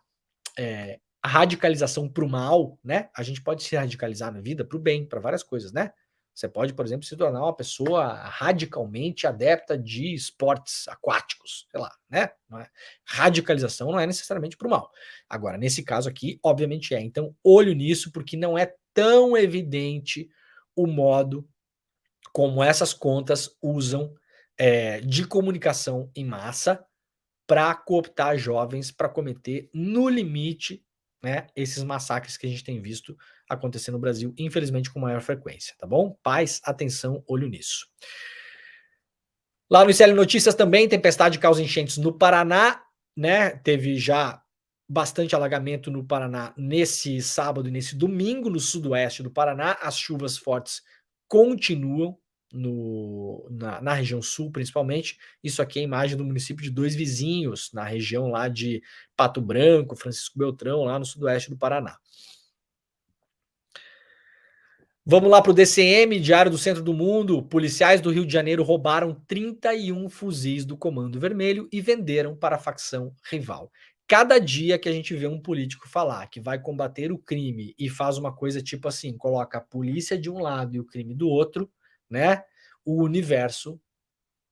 S1: a radicalização para o mal, né? A gente pode se radicalizar na vida para o bem, para várias coisas, né? Você pode, por exemplo, se tornar uma pessoa radicalmente adepta de esportes aquáticos, sei lá, né? Radicalização não é necessariamente para o mal. Agora, nesse caso aqui, obviamente é. Então, olho nisso, porque não é tão evidente o modo como essas contas usam de comunicação em massa para cooptar jovens para cometer, no limite, né, esses massacres que a gente tem visto acontecer no Brasil, infelizmente com maior frequência, tá bom? Paz, atenção, olho nisso. Lá no ICL Notícias também, tempestade causa enchentes no Paraná, né? Teve já bastante alagamento no Paraná nesse sábado e nesse domingo, no sudoeste do Paraná. As chuvas fortes continuam na região sul, principalmente. Isso aqui é a imagem do município de Dois Vizinhos, na região lá de Pato Branco, Francisco Beltrão, lá no sudoeste do Paraná. Vamos lá para o DCM, Diário do Centro do Mundo. Policiais do Rio de Janeiro roubaram 31 fuzis do Comando Vermelho e venderam para a facção rival. Cada dia que a gente vê um político falar que vai combater o crime e faz uma coisa tipo assim, coloca a polícia de um lado e o crime do outro, né? O universo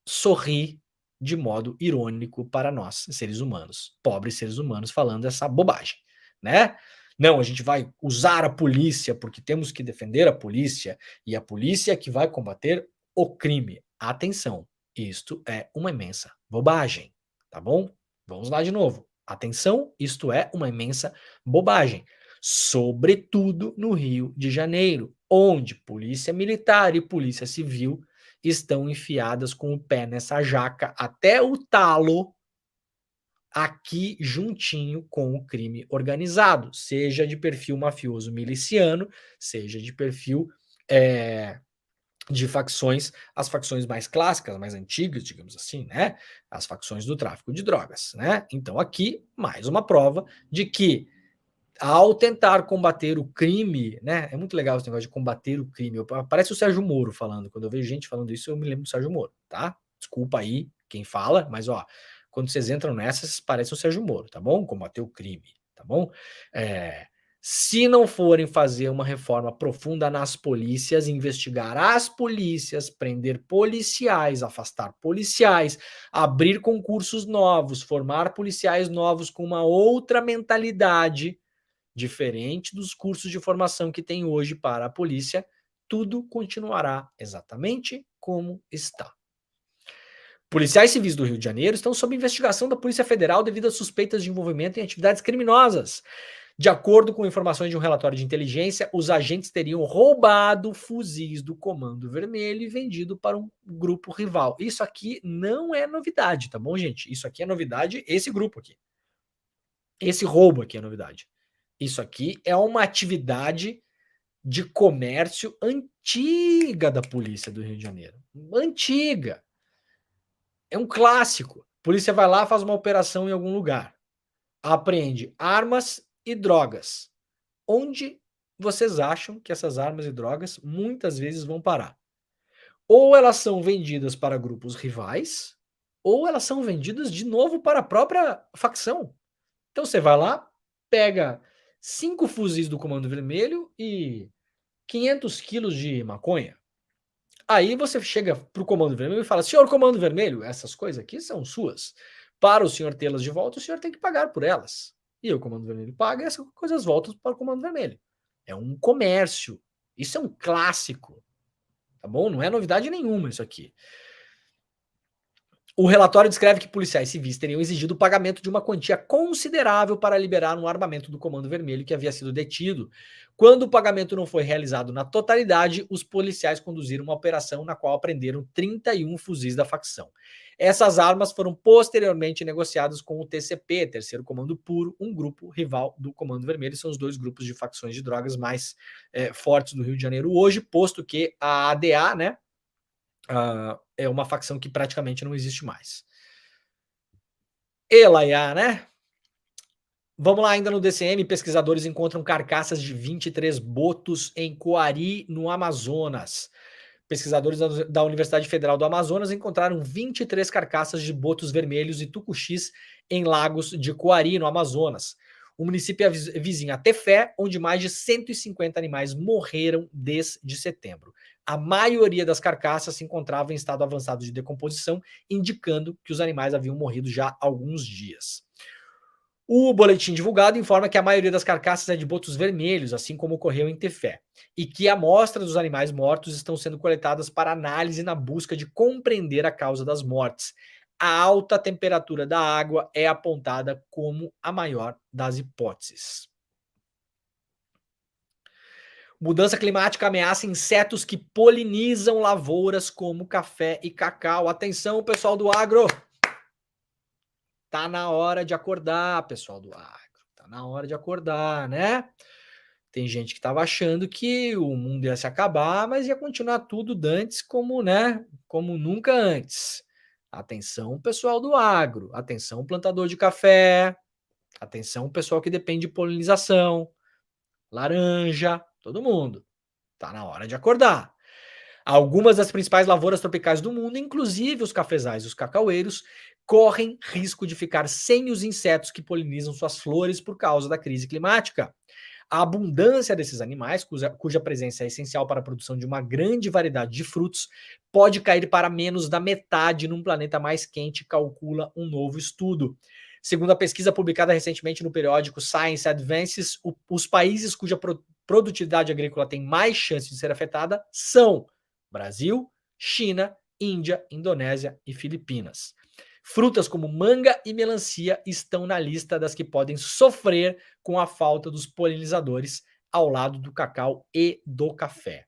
S1: sorri de modo irônico para nós, seres humanos, pobres seres humanos, falando essa bobagem, né? Não, a gente vai usar a polícia porque temos que defender a polícia e a polícia é que vai combater o crime. Atenção, isto é uma imensa bobagem, tá bom? Vamos lá de novo. Atenção, isto é uma imensa bobagem. Sobretudo no Rio de Janeiro, onde polícia militar e polícia civil estão enfiadas com o pé nessa jaca até o talo, aqui juntinho com o crime organizado, seja de perfil mafioso miliciano, seja de perfil de facções, as facções mais clássicas, mais antigas, digamos assim, né? As facções do tráfico de drogas, né? Então aqui, mais uma prova de que ao tentar combater o crime, né? É muito legal esse negócio de combater o crime. Parece o Sérgio Moro falando. Quando eu vejo gente falando isso, eu me lembro do Sérgio Moro, tá? Desculpa aí quem fala, mas ó, quando vocês entram nessas, parece o Sérgio Moro, tá bom? Combater o crime, tá bom? Se não forem fazer uma reforma profunda nas polícias, investigar as polícias, prender policiais, afastar policiais, abrir concursos novos, formar policiais novos com uma outra mentalidade, diferente dos cursos de formação que tem hoje para a polícia, tudo continuará exatamente como está. Policiais civis do Rio de Janeiro estão sob investigação da Polícia Federal devido a suspeitas de envolvimento em atividades criminosas. De acordo com informações de um relatório de inteligência, os agentes teriam roubado fuzis do Comando Vermelho e vendido para um grupo rival. Isso aqui não é novidade, tá bom, gente? Isso aqui é novidade, esse grupo aqui. Esse roubo aqui é novidade. Isso aqui é uma atividade de comércio antiga da polícia do Rio de Janeiro. Antiga. É um clássico. A polícia vai lá, faz uma operação em algum lugar. Apreende armas e drogas. Onde vocês acham que essas armas e drogas muitas vezes vão parar? Ou elas são vendidas para grupos rivais, ou elas são vendidas de novo para a própria facção. Então você vai lá, pega 5 fuzis do Comando Vermelho e 500 quilos de maconha. Aí você chega para o Comando Vermelho e fala: senhor Comando Vermelho, essas coisas aqui são suas. Para o senhor tê-las de volta, o senhor tem que pagar por elas. e o Comando Vermelho paga, e essas coisas voltam para o Comando Vermelho. É um comércio. Isso é um clássico. Tá bom? Não é novidade nenhuma isso aqui. O relatório descreve que policiais civis teriam exigido o pagamento de uma quantia considerável para liberar um armamento do Comando Vermelho que havia sido detido. Quando o pagamento não foi realizado na totalidade, os policiais conduziram uma operação na qual apreenderam 31 fuzis da facção. Essas armas foram posteriormente negociadas com o TCP, Terceiro Comando Puro, um grupo rival do Comando Vermelho. São os dois grupos de facções de drogas mais fortes do Rio de Janeiro hoje, posto que a ADA, né, é uma facção que praticamente não existe mais. Elaiá, né? Vamos lá, ainda no DCM, pesquisadores encontram carcaças de 23 botos em Coari, no Amazonas. Pesquisadores da Universidade Federal do Amazonas encontraram 23 carcaças de botos vermelhos e tucuxis em lagos de Coari, no Amazonas. O município é vizinho a Tefé, onde mais de 150 animais morreram desde setembro. A maioria das carcaças se encontrava em estado avançado de decomposição, indicando que os animais haviam morrido já há alguns dias. O boletim divulgado informa que a maioria das carcaças é de botos vermelhos, assim como ocorreu em Tefé, e que amostras dos animais mortos estão sendo coletadas para análise na busca de compreender a causa das mortes. A alta temperatura da água é apontada como a maior das hipóteses. Mudança climática ameaça insetos que polinizam lavouras como café e cacau. Atenção, pessoal do agro! Tá na hora de acordar, pessoal do agro. Tá na hora de acordar, né? Tem gente que estava achando que o mundo ia se acabar, mas ia continuar tudo dantes como, né? Como nunca antes. Atenção, pessoal do agro. Atenção, plantador de café. Atenção, pessoal que depende de polinização. Laranja, todo mundo. Tá na hora de acordar. Algumas das principais lavouras tropicais do mundo, inclusive os cafezais e os cacaueiros, correm risco de ficar sem os insetos que polinizam suas flores por causa da crise climática. A abundância desses animais, cuja presença é essencial para a produção de uma grande variedade de frutos, pode cair para menos da metade num planeta mais quente, calcula um novo estudo. Segundo a pesquisa publicada recentemente no periódico Science Advances, os países cuja produtividade agrícola tem mais chance de ser afetada são Brasil, China, Índia, Indonésia e Filipinas. Frutas como manga e melancia estão na lista das que podem sofrer com a falta dos polinizadores, ao lado do cacau e do café.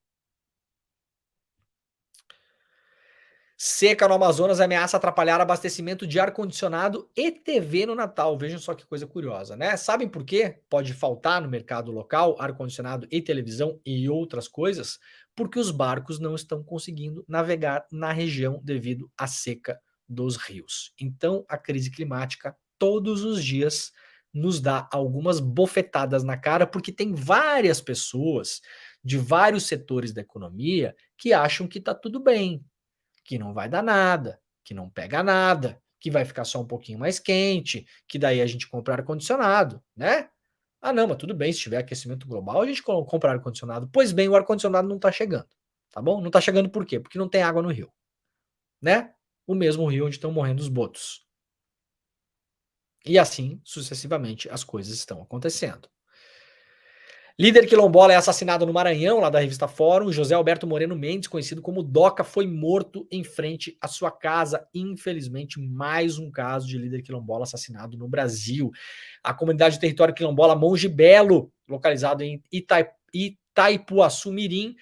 S1: Seca no Amazonas ameaça atrapalhar abastecimento de ar-condicionado e TV no Natal. Vejam só que coisa curiosa, né? Sabem por quê? Pode faltar no mercado local ar-condicionado e televisão e outras coisas? Porque os barcos não estão conseguindo navegar na região devido à seca dos rios. Então, a crise climática todos os dias nos dá algumas bofetadas na cara, porque tem várias pessoas de vários setores da economia que acham que está tudo bem, que não vai dar nada, que não pega nada, que vai ficar só um pouquinho mais quente, que daí a gente compra ar-condicionado, né? Ah, não, mas tudo bem, se tiver aquecimento global, a gente compra ar-condicionado. Pois bem, o ar-condicionado não está chegando, tá bom? Não está chegando por quê? Porque não tem água no rio, né? O mesmo rio onde estão morrendo os botos. E assim, sucessivamente, as coisas estão acontecendo. Líder quilombola é assassinado no Maranhão, lá da revista Fórum. José Alberto Moreno Mendes, conhecido como Doca, foi morto em frente à sua casa. Infelizmente, mais um caso de líder quilombola assassinado no Brasil. A comunidade de território quilombola Monte Belo, localizado em Itaipuaçu Mirim,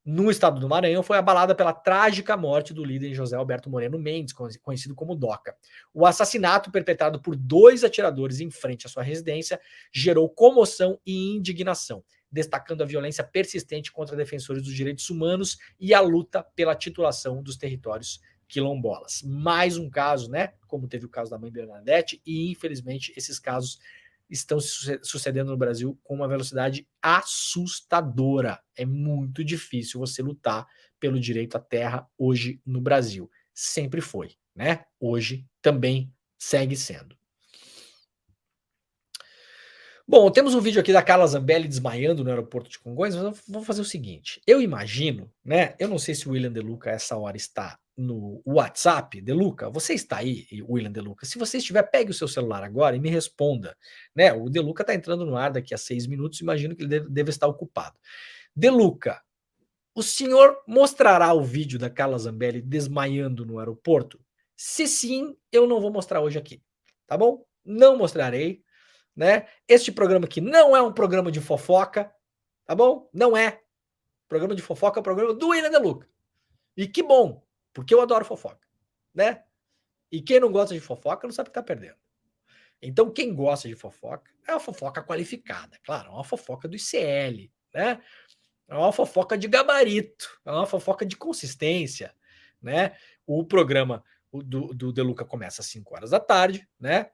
S1: no estado do Maranhão, foi abalada pela trágica morte do líder José Alberto Moreno Mendes, conhecido como Doca. O assassinato, perpetrado por 2 atiradores em frente à sua residência, gerou comoção e indignação, destacando a violência persistente contra defensores dos direitos humanos e a luta pela titulação dos territórios quilombolas. Mais um caso, né? Como teve o caso da mãe Bernadette, e infelizmente esses casos estão se sucedendo no Brasil com uma velocidade assustadora. É muito difícil você lutar pelo direito à terra hoje no Brasil. Sempre foi, né? Hoje também segue sendo. Bom, temos um vídeo aqui da Carla Zambelli desmaiando no aeroporto de Congonhas, mas vamos fazer o seguinte. Eu imagino, né? Eu não sei se o William De Luca a essa hora está no WhatsApp, Deluca, você está aí, William Deluca? Se você estiver, pegue o seu celular agora e me responda, né? O Deluca está entrando no ar daqui a 6 minutos, imagino que ele deve estar ocupado. Deluca, o senhor mostrará o vídeo da Carla Zambelli desmaiando no aeroporto? Se sim, eu não vou mostrar hoje aqui, tá bom? Não mostrarei, né? Este programa aqui não é um programa de fofoca, tá bom? Não é. Programa de fofoca é o programa do William Deluca. E que bom, porque eu adoro fofoca, né? E quem não gosta de fofoca não sabe o que tá perdendo. Então, quem gosta de fofoca é uma fofoca qualificada, claro, é uma fofoca do ICL, né? É uma fofoca de gabarito, é uma fofoca de consistência, né? O programa do Deluca começa às 5 horas da tarde, né?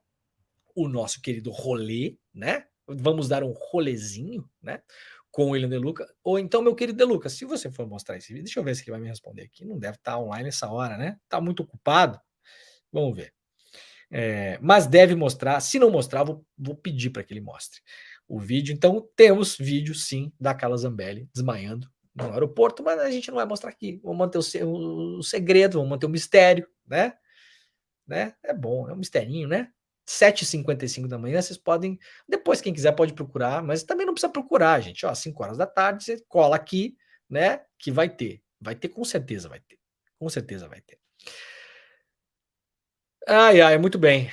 S1: O nosso querido rolê, né? Vamos dar um rolezinho, né? Com o William Deluca. Ou então, meu querido Deluca, se você for mostrar esse vídeo, deixa eu ver se ele vai me responder aqui. Não deve estar online nessa hora, né? Tá muito ocupado. Vamos ver. Mas deve mostrar. Se não mostrar, vou pedir para que ele mostre o vídeo. Então, temos vídeo, sim, da Carla Zambelli desmaiando no aeroporto, mas a gente não vai mostrar aqui. Vamos manter o segredo, vamos manter o mistério, né? É bom, é um misterinho, né? 7h55 da manhã, vocês podem. Depois, quem quiser pode procurar, mas também não precisa procurar, gente. Ó, 5 horas da tarde, você cola aqui, né? Que vai ter. Vai ter, com certeza vai ter. Com certeza vai ter. Ai, muito bem.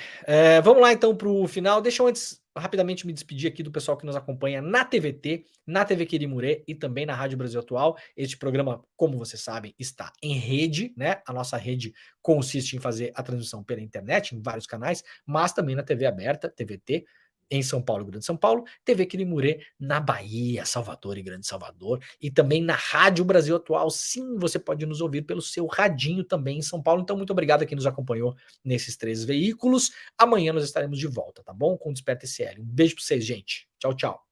S1: Vamos lá então para o final. Deixa eu antes rapidamente me despedir aqui do pessoal que nos acompanha na TVT, na TV Querimurê e também na Rádio Brasil Atual. Este programa, como vocês sabem, está em rede, né? A nossa rede consiste em fazer a transmissão pela internet, em vários canais, mas também na TV aberta, TVT, em São Paulo, Grande São Paulo, TV Querimurê na Bahia, Salvador e Grande Salvador, e também na Rádio Brasil Atual. Sim, você pode nos ouvir pelo seu radinho também em São Paulo. Então, muito obrigado a quem nos acompanhou nesses 3 veículos. Amanhã nós estaremos de volta, tá bom? Com o Desperta ICL. Um beijo pra vocês, gente. Tchau, tchau.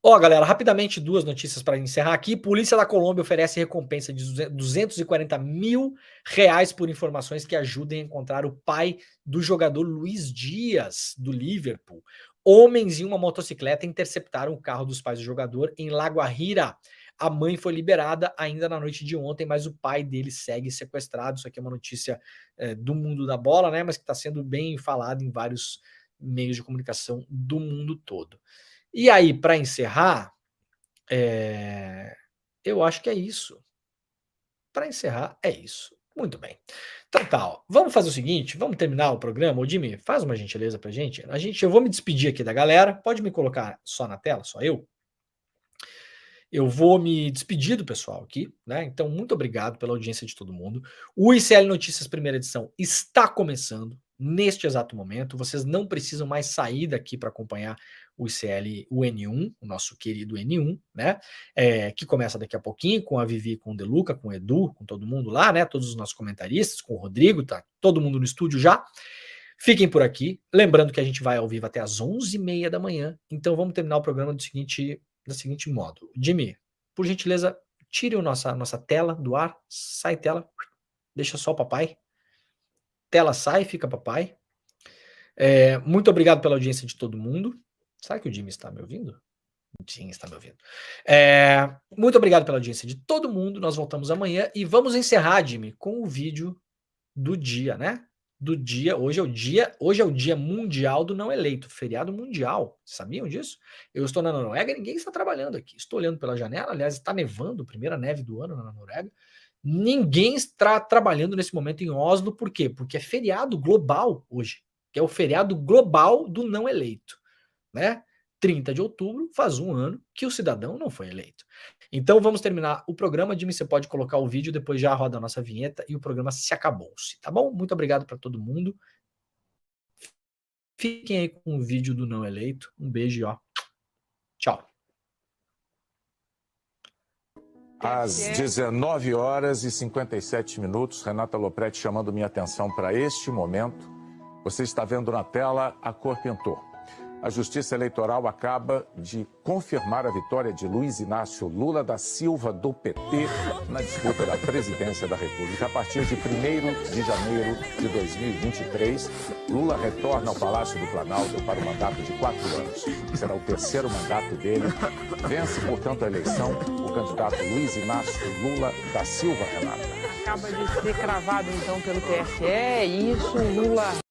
S1: Ó, galera, rapidamente 2 notícias para encerrar aqui. Polícia da Colômbia oferece recompensa de 240 mil reais por informações que ajudem a encontrar o pai do jogador Luiz Dias, do Liverpool. Homens em uma motocicleta interceptaram o carro dos pais do jogador em La Guajira. A mãe foi liberada ainda na noite de ontem, mas o pai dele segue sequestrado. Isso aqui é uma notícia do mundo da bola, né? Mas que está sendo bem falada em vários meios de comunicação do mundo todo. E aí, para encerrar, eu acho que é isso. Para encerrar, é isso. Muito bem. Então tá, ó, vamos fazer o seguinte, vamos terminar o programa. Ô, Jimmy, faz uma gentileza pra gente. Eu vou me despedir aqui da galera. Pode me colocar só na tela, só eu? Eu vou me despedir do pessoal aqui, né? Então, muito obrigado pela audiência de todo mundo. O ICL Notícias primeira edição está começando neste exato momento. Vocês não precisam mais sair daqui para acompanhar o ICL, o N1, o nosso querido N1, né? Que começa daqui a pouquinho com a Vivi, com o Deluca, com o Edu, com todo mundo lá, né? Todos os nossos comentaristas, com o Rodrigo, tá todo mundo no estúdio já. Fiquem por aqui. Lembrando que a gente vai ao vivo até às 11h30 da manhã. Então, vamos terminar o programa do seguinte modo. Jimmy, por gentileza, tire a nossa tela do ar, sai tela, deixa só o papai. Tela sai, fica papai. Muito obrigado pela audiência de todo mundo. Será que o Jimmy está me ouvindo? Sim, está me ouvindo. Muito obrigado pela audiência de todo mundo. Nós voltamos amanhã e vamos encerrar, Jimmy, com o vídeo do dia, né? Do dia, hoje é o dia mundial do não eleito, feriado mundial. Sabiam disso? Eu estou na Noruega, ninguém está trabalhando aqui. Estou olhando pela janela, aliás, está nevando, primeira neve do ano na Noruega. Ninguém está trabalhando nesse momento em Oslo, por quê? Porque é feriado global hoje, que é o feriado global do não eleito, né? 30 de outubro faz um ano que o cidadão não foi eleito. Então vamos terminar o programa. Jimmy, você pode colocar o vídeo, depois já roda a nossa vinheta e o programa se acabou-se, tá bom? Muito obrigado para todo mundo. Fiquem aí com o vídeo do não eleito. Um beijo e ó, tchau.
S2: Às 19h57, Renata Lopretti chamando minha atenção para este momento. Você está vendo na tela a cor pintou. A Justiça Eleitoral acaba de confirmar a vitória de Luiz Inácio Lula da Silva, do PT, na disputa da presidência da República. A partir de 1º de janeiro de 2023, Lula retorna ao Palácio do Planalto para um mandato de 4 anos. Será o 3º mandato dele. Vence, portanto, a eleição o candidato Luiz Inácio Lula da Silva, Renata.
S3: Acaba de ser cravado, então, pelo TSE, isso, Lula...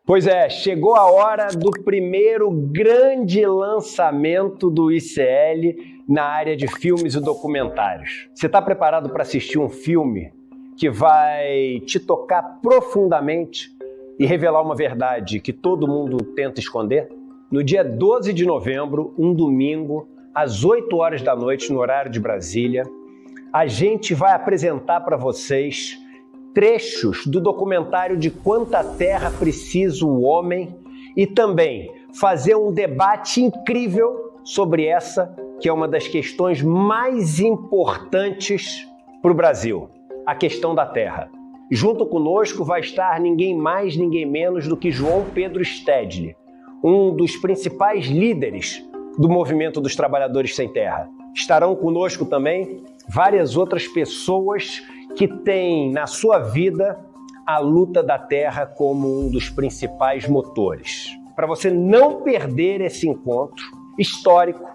S4: Pois é, chegou a hora do primeiro grande lançamento do ICL na área de filmes e documentários. Você está preparado para assistir um filme que vai te tocar profundamente e revelar uma verdade que todo mundo tenta esconder? No dia 12 de novembro, um domingo, às 8 horas da noite, no horário de Brasília, a gente vai apresentar para vocês trechos do documentário De Quanta Terra Precisa o Homem e também fazer um debate incrível sobre essa, que é uma das questões mais importantes para o Brasil, a questão da terra. Junto conosco vai estar ninguém mais, ninguém menos do que João Pedro Stedley, um dos principais líderes do movimento dos trabalhadores sem terra. Estarão conosco também várias outras pessoas que têm na sua vida a luta da terra como um dos principais motores. Para você não perder esse encontro histórico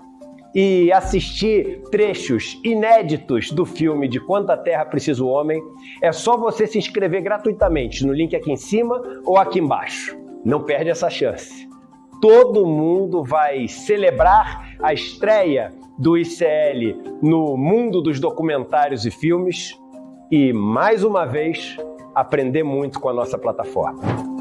S4: e assistir trechos inéditos do filme De Quanta Terra Precisa o Homem, é só você se inscrever gratuitamente no link aqui em cima ou aqui embaixo. Não perde essa chance. Todo mundo vai celebrar a estreia do ICL no mundo dos documentários e filmes e, mais uma vez, aprender muito com a nossa plataforma.